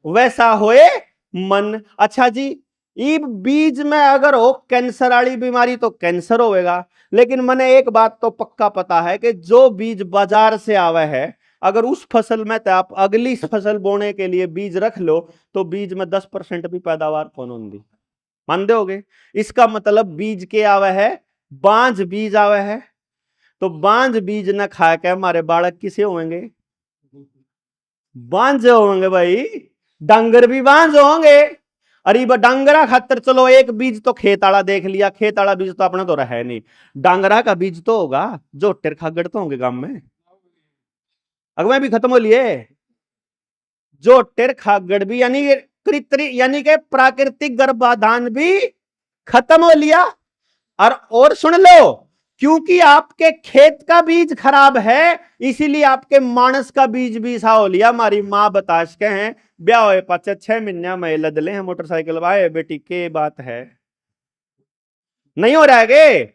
वैसा होए मन। अच्छा जी, ईब बीज में अगर हो कैंसर वाली बीमारी तो कैंसर होएगा, लेकिन मैंने एक बात तो पक्का पता है कि जो बीज बाजार से आवे है, अगर उस फसल में तो आप अगली फसल बोने के लिए बीज रख लो तो बीज में 10% भी पैदावार कौन होगी, मान दोगे? इसका मतलब बीज के आवे है, बांझ बीज आवे है, तो बांझ बीज न खा के हमारे बालक किसे होंगे? बांझ होंगे भाई, डांगर भी बांझ होंगे। अरे डांगरा खातर चलो एक बीज तो खेत आला देख लिया, खेत आला बीज तो अपना तो रहा है नहीं, डांगरा का बीज तो होगा, जो टेर खागड़ तो होंगे गांव में, अगवे भी खत्म हो लिए, जो टेर खागड़ भी यानी के प्राकृतिक गर्भाधान भी खत्म हो लिया। और सुन लो, क्योंकि आपके खेत का बीज खराब है इसीलिए आपके मानस का बीज भी सा हो लिया। हमारी माँ बताश के हैं, ब्याह हुए 5-6 महीने में लदले हैं मोटरसाइकिल वाए, बेटी के बात है नहीं हो रहा है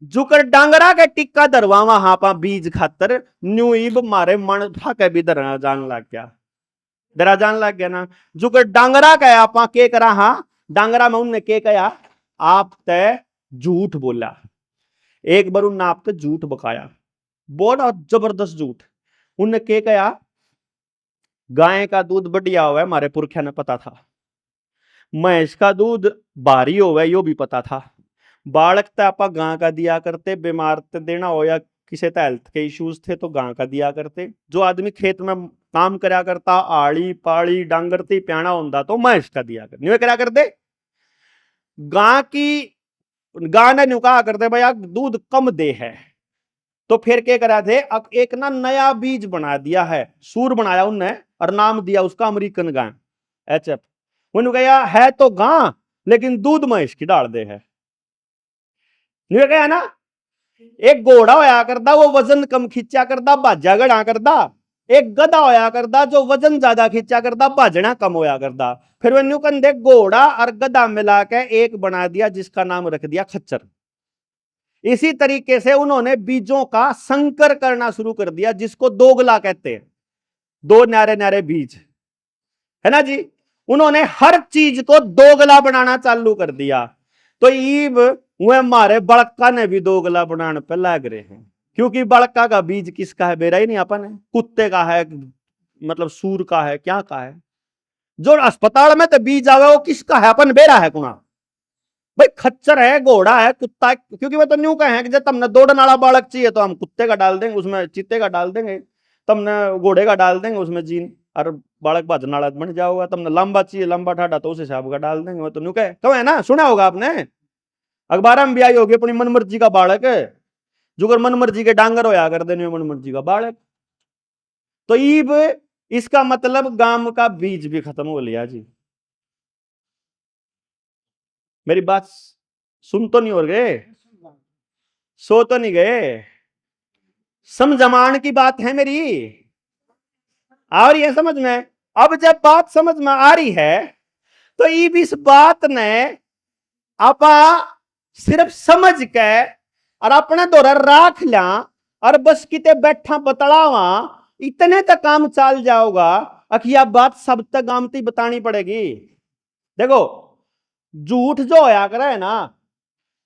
जुकर डांगरा के टिक्का दरवा वहां पा बीज खातर न्यू ईब मारे मन उठा के भी दरा जान लग गया, दरा जान लग गया ना। जुकर डांगरा का आपा के करा, हाँ डांगरा में उनने के कहा, आप तय झूठ बोला, एक बार उनने आप तय झूठ बकाया, बहुत जबरदस्त झूठ। उनने के कहा गाय का दूध बढ़िया हुआ है, हमारे पुरखिया ने पता था, भैंस का दूध भारी होवे यो भी पता था, बालक तो आप गां का दिया करते, बीमार ते देना हो या किसी तो हेल्थ के इश्यूज थे तो गां का दिया करते, जो आदमी खेत में काम करा करता आड़ी पाड़ी डांगरती प्याना होता तो भैंस का दिया कर, नहीं करा करते। गां की गां ने कहा करते भाई दूध कम दे है, तो फिर क्या करा थे, एक ना नया बीज बना दिया है, सूर बनाया उनने और नाम दिया उसका अमेरिकन गां, HF। उन्होंने कहा है तो गां लेकिन दूध भैंस की डाल दे है, नहीं कहा ना। एक घोड़ा होया करता वो वजन कम खींचा करता भाजा गड़ा करता, एक गधा होया करता जो वजन ज्यादा खींचा करता भाजना कम होया करता, फिर वो कंधे घोड़ा और गधा मिला के एक बना दिया जिसका नाम रख दिया खच्चर। इसी तरीके से उन्होंने बीजों का संकर करना शुरू कर दिया जिसको दोगला कहते हैं, दो न्यारे न्यारे बीज है ना जी। उन्होंने हर चीज को दोगला बनाना चालू कर दिया, तो ईब वह हमारे बड़का ने भी दोगला बनाने पे लग रहे हैं, क्योंकि बड़का का बीज किसका है बेरा ही नहीं अपन है, कुत्ते का है मतलब सूर का है क्या का है, जो अस्पताल में तो बीज आवे वो किसका है अपन बेरा है कुणा भाई, खच्चर है घोड़ा है कुत्ता है, क्योंकि वो तो न्यू का है कि जब तुमने दौड़ने वाला बालक चाहिए तो हम कुत्ते का डाल देंगे उसमें, चीते का डाल देंगे, तुमने घोड़े का डाल देंगे उसमें जीन और बालक भजन वाला बन जाओगा, तुमने लंबा चाहिए लंबा ठाडा तो उस हिसाब का डाल देंगे, वो तो न्यू कहे है ना, सुना होगा आपने अखबार में भी आई होगी अपनी मनमर्जी का बालक है, जो मनमर्जी के डांगर होया कर देने मनमर्जी का बालक। तो ईब इसका मतलब गांव का बीज भी खत्म हो लिया जी। मेरी बात सुन तो नहीं हो गए, सो तो नहीं गए, समझमान की बात है मेरी, और ये समझ में। अब जब बात समझ में आ रही है तो ईब इस बात ने आपा सिर्फ समझ के और अपने दौरा राख लिया और बस किते बैठा बतलावा इतने तक काम चल जाओगा, अखिया बात सब तक गामती बतानी पड़ेगी। देखो झूठ जो होया करे ना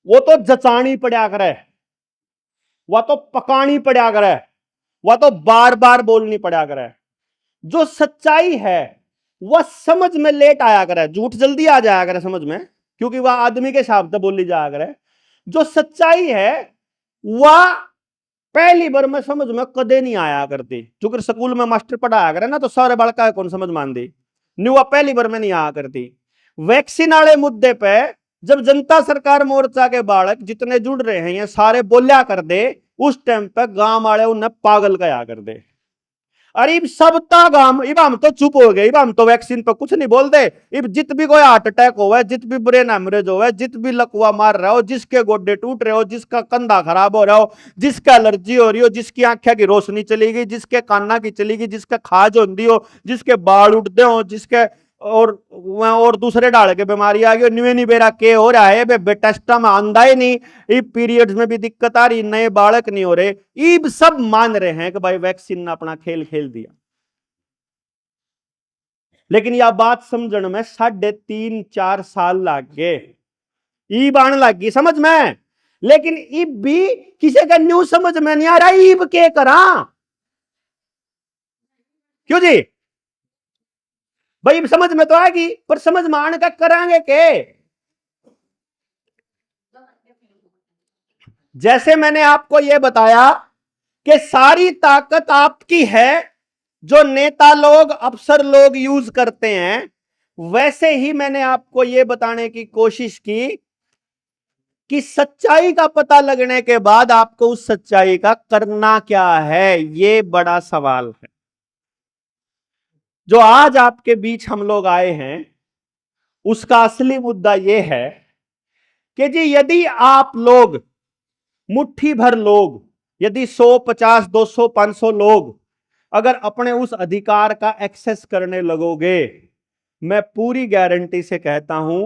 वो तो जचानी पड़ा करे, वह तो पकानी पड़ा करे, वह तो बार बार बोलनी पड़ा करे। जो सच्चाई है वह समझ में लेट आया करे, झूठ जल्दी आ जाया करे समझ में, क्योंकि वह आदमी के हिसाब से बोली जाया करे। जो सच्चाई है वह पहली बार में समझ में कदे नहीं आया करती, क्योंकि स्कूल में मास्टर पढ़ाया करे ना तो सारे बालका कौन समझ मान दी, न्यू पहली बार में नहीं आया करती। वैक्सीन वाले मुद्दे पे जब जनता सरकार मोर्चा के बालक जितने जुड़ रहे हैं ये सारे बोलिया कर दे, उस टाइम पे गांव वाले उन्हें पागल कहा कर दे। अरे सबता गांव इब हम तो चुप हो गए, इब हम तो वैक्सीन पर कुछ नहीं बोल दे। इब जित भी कोई हार्ट अटैक हो, जित भी ब्रेन हेमरेज हो, जित भी लकवा मार रहा हो, जिसके गोड्डे टूट रहे हो, जिसका कंधा खराब हो रहा हो, जिसका एलर्जी हो रही हो, जिसकी आंखें की रोशनी चली गई, जिसके काना की चली गई, जिसका खाज होती हो, जिसके बाल उठते हो, जिसके और दूसरे डाल के बीमारी आ गई, न्यू नहीं बेरा के हो रहा है बे टेस्टा में आंदा ही नहीं, इब पीरियड्स में भी दिक्कत आ रही, नए बालक नहीं हो रहे। इब सब मान रहे हैं कि भाई वैक्सीन ने अपना खेल खेल दिया। लेकिन यह बात समझने में 3.5-4 साल लग गए, ईब आने लग गई समझ में। लेकिन इब भी किसी का न्यू समझ में नहीं आ रहा, ईब के करा क्यों जी भाई, समझ में तो आएगी पर समझ में आने का करांगे के। जैसे मैंने आपको यह बताया कि सारी ताकत आपकी है जो नेता लोग अफसर लोग यूज करते हैं, वैसे ही मैंने आपको यह बताने की कोशिश की कि सच्चाई का पता लगने के बाद आपको उस सच्चाई का करना क्या है, यह बड़ा सवाल है। जो आज आपके बीच हम लोग आए हैं उसका असली मुद्दा यह है कि जी यदि आप लोग मुट्ठी भर लोग, यदि 100, 50, 200, 500 लोग अगर अपने उस अधिकार का एक्सेस करने लगोगे, मैं पूरी गारंटी से कहता हूं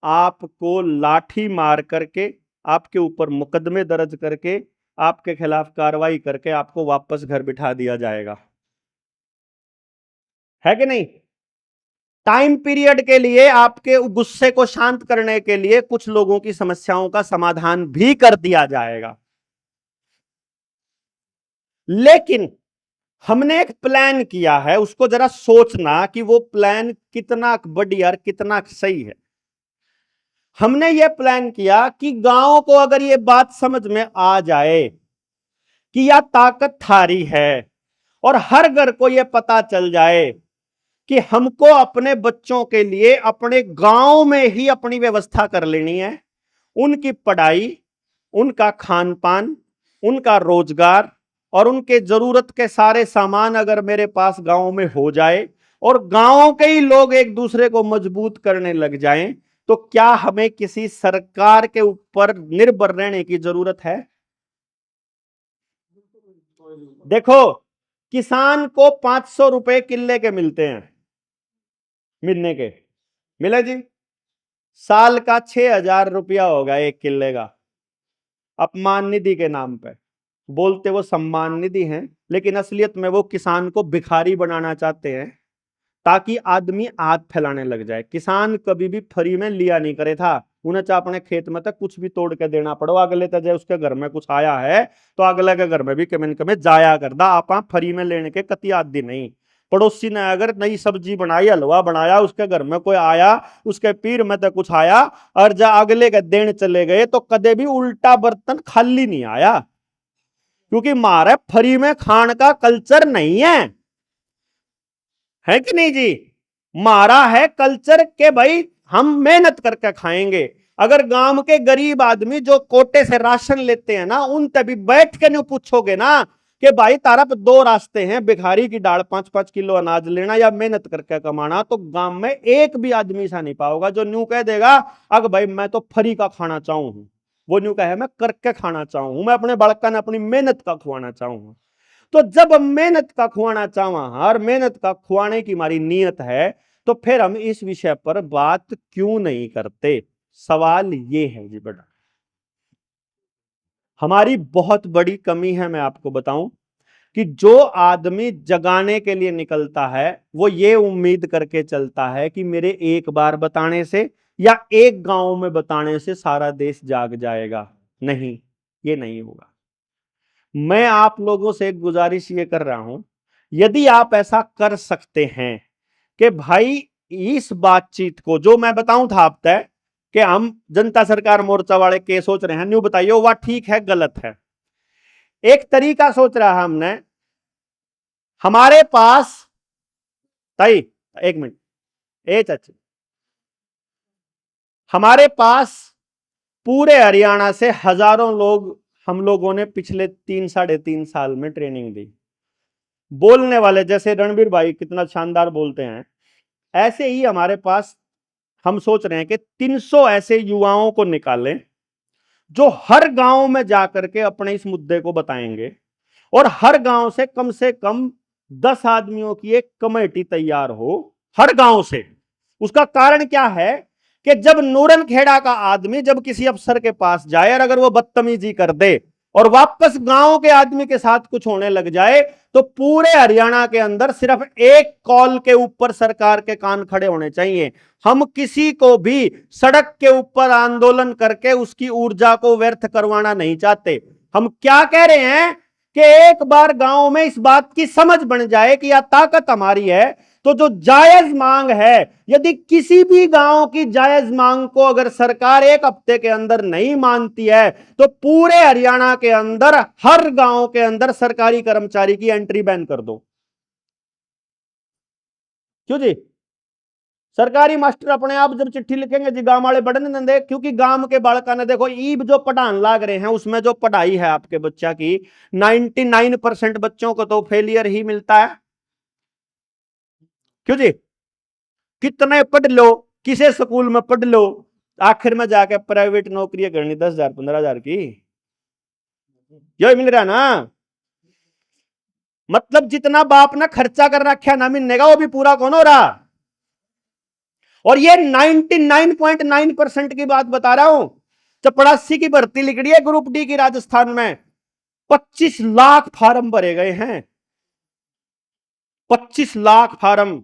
आपको लाठी मार करके, आपके ऊपर मुकदमे दर्ज करके, आपके खिलाफ कार्रवाई करके आपको वापस घर बिठा दिया जाएगा, है कि नहीं। टाइम पीरियड के लिए आपके गुस्से को शांत करने के लिए कुछ लोगों की समस्याओं का समाधान भी कर दिया जाएगा। लेकिन हमने एक प्लान किया है, उसको जरा सोचना कि वो प्लान कितना बढ़िया और कितना सही है। हमने ये प्लान किया कि गांव को अगर ये बात समझ में आ जाए कि यह ताकत थारी है और हर घर को यह पता चल जाए कि हमको अपने बच्चों के लिए अपने गांव में ही अपनी व्यवस्था कर लेनी है, उनकी पढ़ाई, उनका खान पान, उनका रोजगार और उनके जरूरत के सारे सामान अगर मेरे पास गांव में हो जाए और गांव के ही लोग एक दूसरे को मजबूत करने लग जाएं, तो क्या हमें किसी सरकार के ऊपर निर्भर रहने की जरूरत है। देखो, किसान को 500 रुपए किले के मिलते हैं, महीने के मिले जी, साल का 6,000 रुपया होगा एक किले का, अपमान निधि के नाम पे। बोलते वो सम्मान निधि हैं, लेकिन असलियत में वो किसान को भिखारी बनाना चाहते हैं ताकि आदमी हाथ फैलाने लग जाए। किसान कभी भी फ्री में लिया नहीं करे था, उन्हें चाहे अपने खेत में तक कुछ भी तोड़ के देना पड़ो, अगले तक उसके घर में कुछ आया है तो अगले के घर में भी कमें कमें जाया करदा, आप फ्री में लेने के कति आदि नहीं। पड़ोसी ने अगर नई सब्जी बनाई, हलवा बनाया, उसके घर में कोई आया, उसके पीर में तो कुछ आया और जा अगले के देन चले गए तो कदे भी उल्टा बर्तन खाली नहीं आया, क्योंकि मारे फ्री में खान का कल्चर नहीं है कि नहीं जी। मारा है कल्चर के भाई हम मेहनत करके खाएंगे। अगर गांव के गरीब आदमी जो कोटे से राशन लेते हैं ना, उन तभी बैठ के नहीं पूछोगे ना कि भाई तारा पे 2 रास्ते हैं, भिखारी की डाल 5-5 किलो अनाज लेना या मेहनत करके कमाना, तो गांव में एक भी आदमी ऐसा नहीं पाओगा जो न्यू कह देगा अगर भाई मैं तो फ्री का खाना चाहूं हूं, वो न्यू कहे मैं करके खाना चाहूं हूं, मैं अपने बालका ने अपनी मेहनत का खुआना चाहूंगा। तो जब हम मेहनत का खुआना चाहवा और मेहनत का खुआने की हमारी नीयत है, तो फिर हम इस विषय पर बात क्यों नहीं करते। सवाल ये है जी बेटा, हमारी बहुत बड़ी कमी है। मैं आपको बताऊं कि जो आदमी जगाने के लिए निकलता है वो ये उम्मीद करके चलता है कि मेरे एक बार बताने से या एक गांव में बताने से सारा देश जाग जाएगा? नहीं, ये नहीं होगा। मैं आप लोगों से एक गुजारिश ये कर रहा हूं, यदि आप ऐसा कर सकते हैं कि भाई इस बातचीत को, जो मैं बताऊं था आप तय कि हम जनता सरकार मोर्चा वाले के सोच रहे हैं, न्यू बताइए वह ठीक है गलत है। एक तरीका सोच रहा हमने, हमारे पास ताई एक मिनट, ए चाची, हमारे पास पूरे हरियाणा से हजारों लोग हम लोगों ने पिछले 3-3.5 साल में ट्रेनिंग दी। बोलने वाले जैसे रणबीर भाई कितना शानदार बोलते हैं, ऐसे ही हमारे पास हम सोच रहे हैं कि 300 ऐसे युवाओं को निकालें जो हर गांव में जाकर के अपने इस मुद्दे को बताएंगे, और हर गांव से कम 10 आदमियों की एक कमेटी तैयार हो हर गांव से। उसका कारण क्या है कि जब नूरन खेड़ा का आदमी जब किसी अफसर के पास जाए और अगर वो बदतमीजी कर दे और वापस गांव के आदमी के साथ कुछ होने लग जाए, तो पूरे हरियाणा के अंदर सिर्फ एक कॉल के ऊपर सरकार के कान खड़े होने चाहिए। हम किसी को भी सड़क के ऊपर आंदोलन करके उसकी ऊर्जा को व्यर्थ करवाना नहीं चाहते। हम क्या कह रहे हैं कि एक बार गांव में इस बात की समझ बन जाए कि यह ताकत हमारी है, तो जो जायज मांग है, यदि किसी भी गांव की जायज मांग को अगर सरकार एक हफ्ते के अंदर नहीं मानती है, तो पूरे हरियाणा के अंदर हर गांव के अंदर सरकारी कर्मचारी की एंट्री बैन कर दो। क्यों जी? सरकारी मास्टर अपने आप जब चिट्ठी लिखेंगे जी गांव वाले बढ़ने न दे, क्योंकि गांव के बालका ने देखो ईब जो पढ़ान लाग रहे हैं उसमें जो पढ़ाई है आपके बच्चा की 99% बच्चों को तो फेलियर ही मिलता है। क्यों जी? कितने पढ़ लो, किसे स्कूल में पढ़ लो, आखिर में जाके प्राइवेट नौकरी करनी 10,000 15,000 की, यही मिल रहा ना। मतलब जितना बाप ने खर्चा कर रखा ना मिलने का वो भी पूरा कौन हो रहा। और ये 99.9% की बात बता रहा हूं। चपड़ासी की भर्ती लिख रही है ग्रुप डी की राजस्थान में, 25 लाख फार्म भरे गए हैं, 25 लाख फार्म।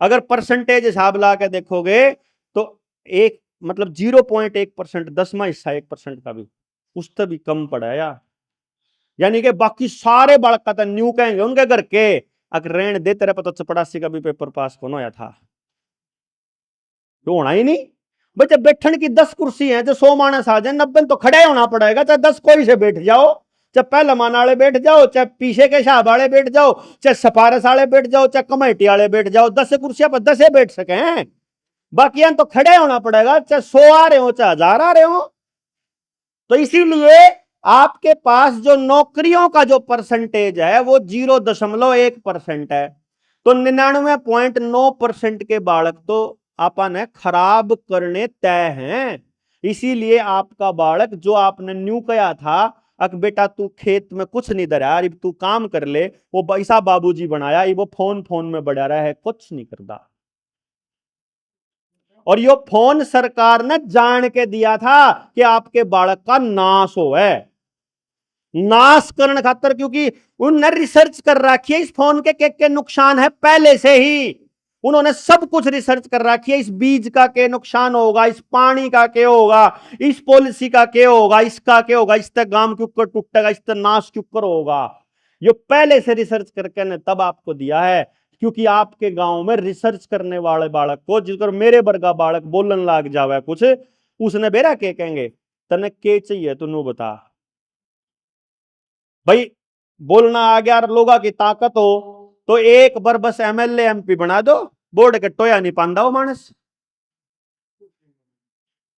अगर परसेंटेज हिसाब ला के देखोगे तो एक मतलब 0.1%, 10वां हिस्सा 1% का भी, उससे भी कम पड़ा है यार। यानी कि बाकी सारे बालका तो न्यू कहेंगे उनके घर के, अगर रेण दे तेरे पता चपड़ासी का भी पेपर पास कौन होया था, तो होना ही नहीं। भाई जब बैठने की 10 कुर्सी है, जो 100 मानस आ जाए, 90 तो खड़े होना पड़ेगा, चाहे 10 कोई से बैठ जाओ, चाहे पहले मान वाले बैठ जाओ, चाहे पीछे के शाह वाले बैठ जाओ, चाहे सफारस वाले बैठ जाओ, चाहे कमेटी वाले बैठ जाओ, 10 कुर्सियां पर 10 बैठ सके हैं। बाकी तो खड़े होना पड़ेगा, चाहे 100 आ रहे हो चाहे 1000 आ रहे हो। तो इसीलिए आपके पास जो नौकरियों का जो परसेंटेज है वो 0.1% है। तो 99.9% के बालक तो आपने खराब करने तय हैं। इसीलिए आपका बालक जो आपने न्यू कहा था अक बेटा तू खेत में कुछ नहीं धरा, अब तू काम कर ले, वो पैसा बाबूजी बनाया, वो फोन में बढ़ा रहा है, कुछ नहीं करता। और यो फोन सरकार ने जान के दिया था कि आपके बालक का नाश हो है, नाश करने खातर, क्योंकि उन्होंने रिसर्च कर रखी है इस फोन के नुकसान है पहले से ही। उन्होंने सब कुछ रिसर्च कर रखी है, इस बीज का क्या नुकसान होगा, इस पानी का क्या होगा, इस पॉलिसी का क्या होगा, इसका क्या होगा, इससे गांव क्यों कर टूटेगा, इससे नाश क्यों कर होगा। ये पहले से रिसर्च करके ने तब आपको दिया है, क्योंकि आपके गांव में रिसर्च करने वाले बालक को, जिसको मेरे वर्गा बालक बोलन लाग जावे कुछ, उसने बेरा के कहेंगे तने के चाहिए तू बता। भाई बोलना आ गया, लोगों की ताकत हो तो एक बार बस एमएलए एमपी बना दो, बोर्ड के टोया नहीं पांदा वो मानस।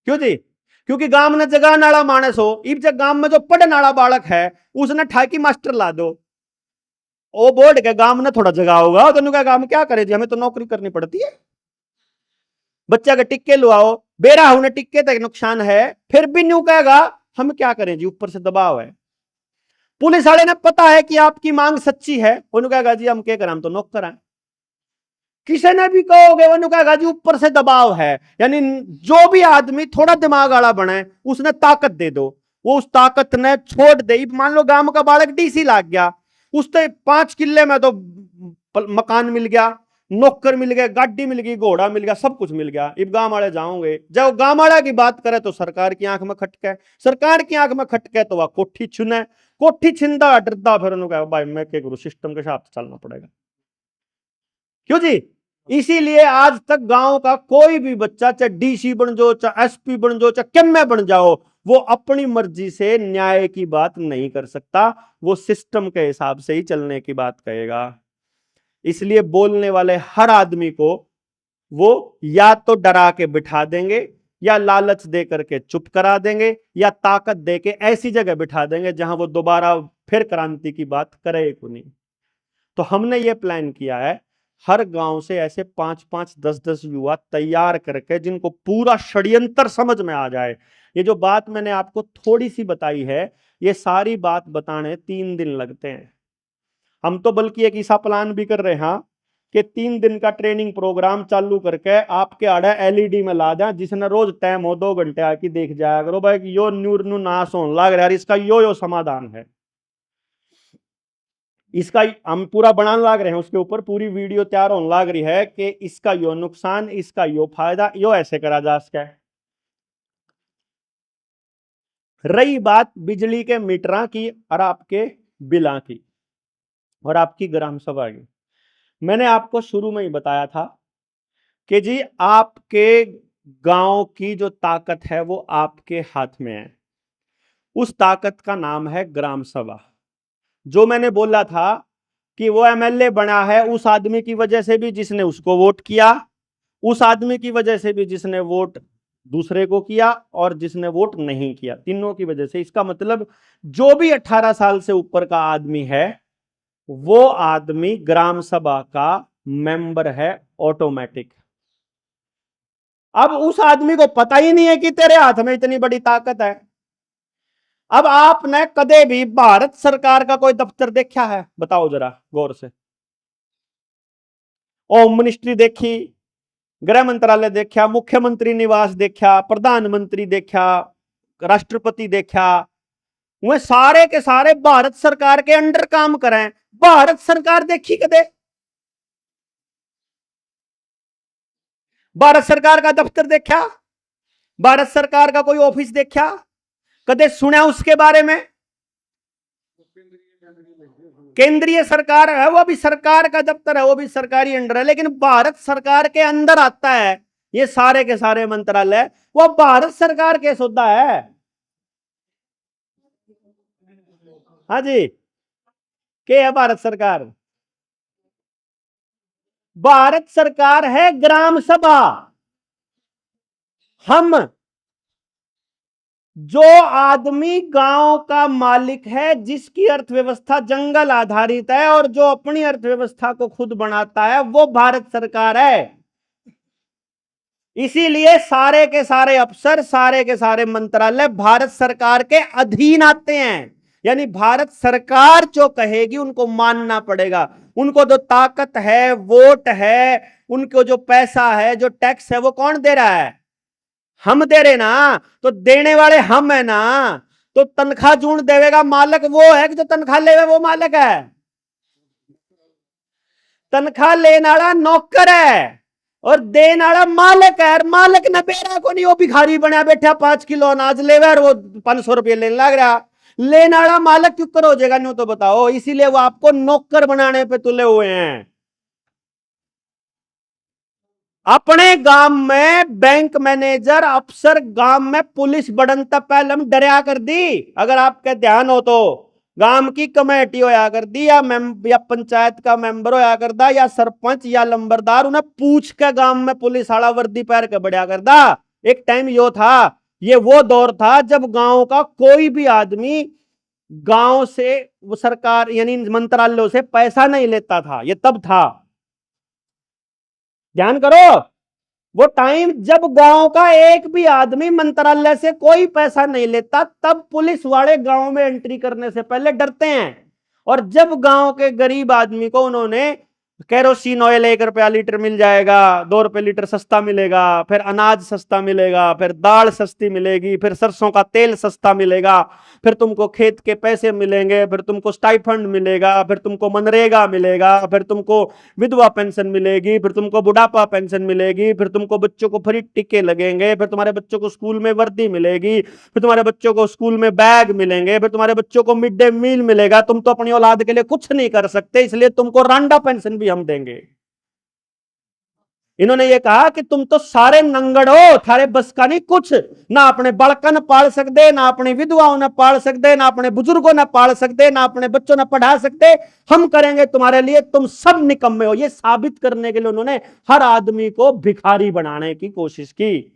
क्यों जी? क्योंकि गांव ने जगह नाला मानस हो, इब जब गांव में जो पढ़ने वाला बालक है उसने ठाकी मास्टर ला दो, वो बोर्ड के गांव ने थोड़ा जगह होगा तो क्या काम क्या करे जी, हमें तो नौकरी करनी पड़ती है। बच्चा के टिक्के लुआओ, बेरा उन्हें टिक्के तक नुकसान है, फिर भी न्यू कहेगा हम क्या करें जी, ऊपर से दबाव है। पुलिस वाले ने पता है कि आपकी मांग सच्ची है, उन्होंने कहा जी हम क्या करें, हम तो नौकर हैं। किसी ने भी कहोगे उन्होंने कहा जी ऊपर से दबाव है। यानी जो भी आदमी थोड़ा दिमाग वाला बने उसने ताकत दे दो, वो उस ताकत ने छोड़ दे। मान लो गांव का बालक डीसी लाग गया, उससे 5 किले में तो मकान मिल गया, नौकर मिल गए, गाड़ी मिल गई, घोड़ा मिल गया, सब कुछ मिल गया। अब गांव वाले जाओगे, जब गांव वाला की बात करे तो सरकार की आंख में खटके, सरकार की आंख में खटके तो वह कोठी छुने, कोठी छिंदा डरदा, फिर उन्होंने कहा भाई मैं क्या करूं, सिस्टम के हिसाब से चलना पड़ेगा। क्यों जी? इसीलिए आज तक गांव का कोई भी बच्चा, चाहे डीसी बन जाओ, चाहे एसपी बन जाओ, चाहे केमे बन जाओ, वो अपनी मर्जी से न्याय की बात नहीं कर सकता, वो सिस्टम के हिसाब से ही चलने की बात कहेगा। इसलिए बोलने वाले हर आदमी को वो या तो डरा के बिठा देंगे, या लालच दे करके चुप करा देंगे, या ताकत दे के ऐसी जगह बिठा देंगे जहां वो दोबारा फिर क्रांति की बात करे को नहीं। तो हमने ये प्लान किया है, हर गांव से ऐसे 5-5, 10-10 युवा तैयार करके, जिनको पूरा षड्यंत्र समझ में आ जाए। ये जो बात मैंने आपको थोड़ी सी बताई है, ये सारी बात बताने 3 दिन लगते हैं। हम तो बल्कि एक ऐसा प्लान भी कर रहे हैं कि 3 दिन का ट्रेनिंग प्रोग्राम चालू करके आपके आड़े एलईडी में ला दें, जिसने रोज टाइम हो 2 घंटे आके देख जाया करो भाई यो न्यूर नु नाश होने लग रहा है, इसका यो समाधान है। इसका हम पूरा बनाने लग रहे हैं, उसके ऊपर पूरी वीडियो तैयार होने लग रही है कि इसका यो नुकसान, इसका यो फायदा, यो ऐसे करा जा सके। रही बात बिजली के मीटरा की और आपके बिला की और आपकी ग्राम सभा की, मैंने आपको शुरू में ही बताया था कि जी आपके गांव की जो ताकत है वो आपके हाथ में है। उस ताकत का नाम है ग्राम सभा। जो मैंने बोला था कि वो एमएलए बना है उस आदमी की वजह से भी जिसने उसको वोट किया, उस आदमी की वजह से भी जिसने वोट दूसरे को किया, और जिसने वोट नहीं किया, तीनों की वजह से। इसका मतलब जो भी 18 साल से ऊपर का आदमी है वो आदमी ग्राम सभा का मेंबर है ऑटोमेटिक। अब उस आदमी को पता ही नहीं है कि तेरे हाथ में इतनी बड़ी ताकत है। अब आपने कदे भी भारत सरकार का कोई दफ्तर देखा है? बताओ जरा गौर से। होम मिनिस्ट्री देखी, गृह मंत्रालय देखा, मुख्यमंत्री निवास देखा, प्रधानमंत्री देखा, राष्ट्रपति देखा, वह सारे के सारे भारत सरकार के अंडर काम करें। भारत सरकार देखी कदे? भारत सरकार का दफ्तर देखा? भारत सरकार का कोई ऑफिस देखा? कदे सुना उसके बारे में? केंद्रीय सरकार है, वो भी सरकार का दफ्तर है, वो भी सरकारी अंडर है, लेकिन भारत सरकार के अंदर आता है ये सारे के सारे मंत्रालय, वो भारत सरकार के सौदा है। हाँ जी, क्या है भारत सरकार? भारत सरकार है ग्राम सभा। हम जो आदमी गांव का मालिक है, जिसकी अर्थव्यवस्था जंगल आधारित है और जो अपनी अर्थव्यवस्था को खुद बनाता है, वो भारत सरकार है। इसीलिए सारे के सारे अफसर, सारे के सारे मंत्रालय भारत सरकार के अधीन आते हैं। यानी भारत सरकार जो कहेगी उनको मानना पड़ेगा। उनको जो ताकत है, वोट है, उनको जो पैसा है, जो टैक्स है, वो कौन दे रहा है? हम दे रहे ना। तो देने वाले हम है ना। तो तनख्वाह जून देवेगा मालिक वो है कि जो तनख्वाह लेवे वो मालिक है? तनख्वाह लेने वाला नौकर है और देने वाला मालिक है। और मालिक ने बेरा को नहीं, वो भिखारी बना बैठा 5 किलो अनाज लेवे और वो 500 रुपये लेने लग रहा। लेने वाला मालिक क्यों कर हो जाएगा? नहीं तो बताओ। इसीलिए वो आपको नौकर बनाने पे तुले हुए हैं। अपने गांव में बैंक मैनेजर, अफसर, गांव में पुलिस बढ़न तक पहले हम डरिया कर दी। अगर आपके ध्यान हो तो गांव की कमेटी होया कर दी, या पंचायत का मेंबर होया कर दा, या सरपंच या लंबरदार, उन्हें पूछ के गांव में पुलिस वाला वर्दी पहन के बढ़िया कर दा। एक टाइम यो था, ये वो दौर था जब गांव का कोई भी आदमी गांव से वो सरकार यानी मंत्रालयों से पैसा नहीं लेता था। ये तब था, ध्यान करो। वो टाइम जब गांव का एक भी आदमी मंत्रालय से कोई पैसा नहीं लेता, तब पुलिस वाले गांव में एंट्री करने से पहले डरते हैं। और जब गांव के गरीब आदमी को उन्होंने केरोसिन ऑयल 1 रुपया लीटर मिल जाएगा, 2 रुपए लीटर सस्ता मिलेगा, फिर अनाज सस्ता मिलेगा, फिर दाल सस्ती मिलेगी, फिर सरसों का तेल सस्ता मिलेगा, फिर तुमको खेत के पैसे मिलेंगे, फिर तुमको स्टाइफंड मिलेगा, फिर तुमको मनरेगा मिलेगा, फिर तुमको विधवा पेंशन मिलेगी, फिर तुमको बुढ़ापा पेंशन मिलेगी, फिर तुमको बच्चों को फ्री टिके लगेंगे, फिर तुम्हारे बच्चों को स्कूल में वर्दी मिलेगी, फिर तुम्हारे बच्चों को स्कूल में बैग मिलेंगे, फिर तुम्हारे बच्चों को मिड डे मील मिलेगा। तुम तो अपनी औलाद के लिए कुछ नहीं कर सकते, इसलिए तुमको रांडा पेंशन भी हम देंगे। इन्होंने ये कहा कि तुम तो सारे नंगड़ हो, थारे बस का नहीं कुछ, ना अपने बड़कन पाल सकते, ना अपनी विधवाओं ने पाल सकते, ना अपने बुजुर्गों ने पाल सकते, ना अपने बच्चों ने पढ़ा सकते, हम करेंगे तुम्हारे लिए, तुम सब निकम्मे हो। ये साबित करने के लिए उन्होंने हर आदमी को भिखारी बनाने की कोशिश की,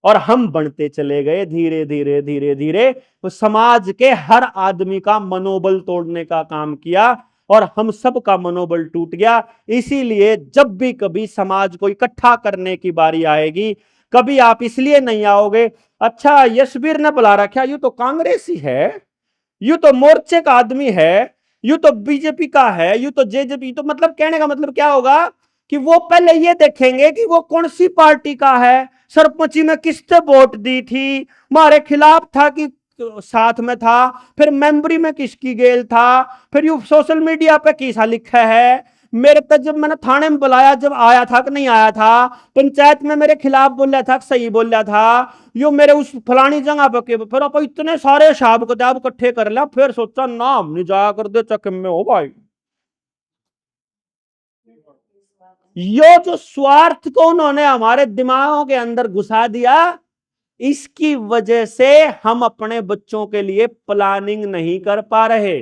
और हम बढ़ते चले गए धीरे धीरे धीरे धीरे। तो समाज के हर आदमी का मनोबल तोड़ने का काम किया, और हम सब का मनोबल टूट गया। इसीलिए जब भी कभी समाज को इकट्ठा करने की बारी आएगी, कभी आप इसलिए नहीं आओगे अच्छा यशवीर ने बुला रखा, यूं तो कांग्रेसी है, यूं तो मोर्चे का आदमी है, यूं तो बीजेपी का है, यूं तो जेजेपी, तो मतलब कहने का मतलब क्या होगा कि वो पहले ये देखेंगे कि वो कौन सी पार्टी का है, सरपंची में किसने वोट दी थी, हमारे खिलाफ था कि साथ में था, फिर मेंबरी में किसकी गेल था, फिर यू सोशल मीडिया पे किसा लिखा है, मेरे तक जब मैंने थाने में बुलाया जब आया था कि नहीं आया था, पंचायत में मेरे खिलाफ बोल रहा था सही बोल रहा था, यो मेरे उस फलानी जगह पे, फिर आप इतने सारे हिसाब किताब इकट्ठे कर लिया, फिर सोचा नाम नहीं जाया कर दे चक्कर में हो भाई। यो जो स्वार्थ को उन्होंने हमारे दिमागों के अंदर घुसा दिया, इसकी वजह से हम अपने बच्चों के लिए प्लानिंग नहीं कर पा रहे।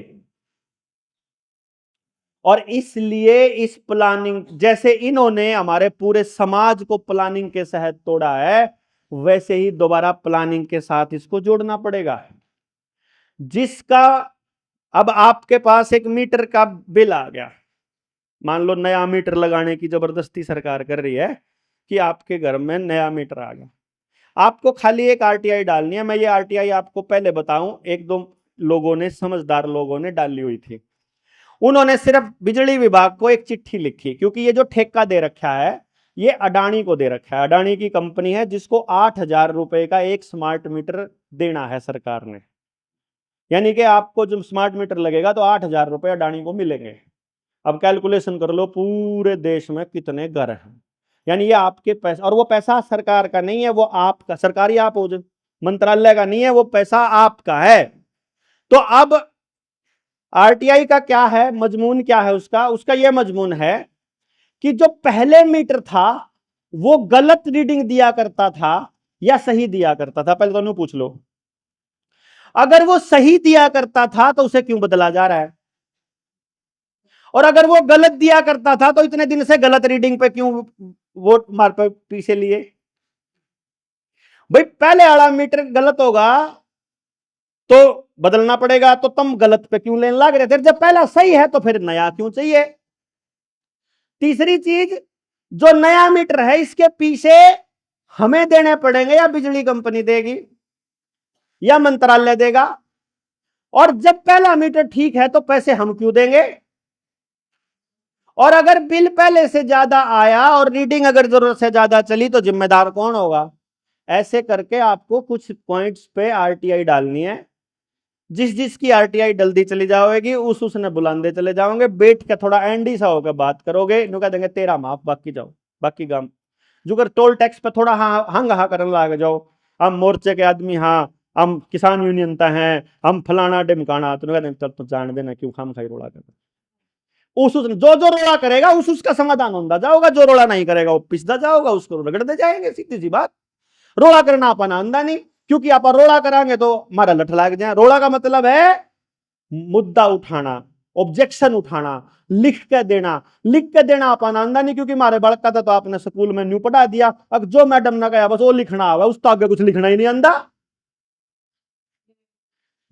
और इसलिए इस प्लानिंग, जैसे इन्होंने हमारे पूरे समाज को प्लानिंग के तहत तोड़ा है, वैसे ही दोबारा प्लानिंग के साथ इसको जोड़ना पड़ेगा। जिसका अब आपके पास एक मीटर का बिल आ गया, मान लो नया मीटर लगाने की जबरदस्ती सरकार कर रही है कि आपके घर में नया मीटर आ गया, आपको खाली एक आरटीआई डालनी है। मैं ये आरटीआई आपको पहले बताऊं, एक दो लोगों ने, समझदार लोगों ने डाली हुई थी। उन्होंने सिर्फ बिजली विभाग को एक चिट्ठी लिखी, क्योंकि ये जो ठेका दे रखा है ये अडानी को दे रखा है, अडानी की कंपनी है जिसको 8,000 रुपए का एक स्मार्ट मीटर देना है सरकार ने। यानी कि आपको जब स्मार्ट मीटर लगेगा तो 8,000 रुपए अडानी को मिलेंगे। अब कैलकुलेशन कर लो पूरे देश में कितने घर हैं, यानी ये आपके पैसा, और वो पैसा सरकार का नहीं है, वो आपका, सरकारी आप हो, मंत्रालय का नहीं है, वो पैसा आपका है। तो अब आरटीआई का क्या है मजमून, क्या है उसका, उसका यह मजमून है कि जो पहले मीटर था वो गलत रीडिंग दिया करता था या सही दिया करता था, पहले दोनों पूछ लो। अगर वो सही दिया करता था तो उसे क्यों बदला जा रहा है, और अगर वो गलत दिया करता था तो इतने दिन से गलत रीडिंग पे क्यों वोट मार पे पीछे लिए। भाई पहले वाला मीटर गलत होगा तो बदलना पड़ेगा, तो तुम गलत पे क्यों लेने लग रहे थे, जब पहला सही है तो फिर नया क्यों चाहिए। तीसरी चीज, जो नया मीटर है इसके पीछे हमें देने पड़ेंगे या बिजली कंपनी देगी या मंत्रालय देगा, और जब पहला मीटर ठीक है तो पैसे हम क्यों देंगे। और अगर बिल पहले से ज्यादा आया और रीडिंग अगर जरूरत से ज्यादा चली तो जिम्मेदार कौन होगा। ऐसे करके आपको कुछ पॉइंट्स पे आरटीआई डालनी है, जिस जिसकी आरटीआई जल्दी चली जाओगी उसने बुलाते चले जाओगे, बैठ के थोड़ा एंडी सा होकर बात करोगे, नु कह देंगे तेरा माफ बाकी जाओ, बाकी काम जुगर टोल टैक्स पे थोड़ा हाँ हंग हा करने लग जाओ, हम मोर्चे के आदमी, हाँ हम किसान यूनियन ता हैं, हम फलाना डिमकाना, तो कहते चल तो जान देना क्यों खाम खाई रोड़ा कर। उस जो जो रोड़ा करेगा उसका समाधान होता जाओगा, जो रोड़ा नहीं करेगा वो पिसदा जाओगा, उसको रगड़ दे जाएंगे, सीधी सी बात। रोड़ा करना अपना आंदा नहीं, क्योंकि आप रोड़ा कराएंगे तो हमारा लठ लाग जाए। रोड़ा का मतलब है मुद्दा उठाना, ऑब्जेक्शन उठाना, लिख के देना। लिख के देना अपन आंदा नहीं, क्योंकि हमारे बड़का था तो आपने स्कूल में न्यू पढ़ा दिया, अब जो मैडम ने कहा बस वो लिखना हुआ, उसका आगे कुछ लिखना ही नहीं आंदा।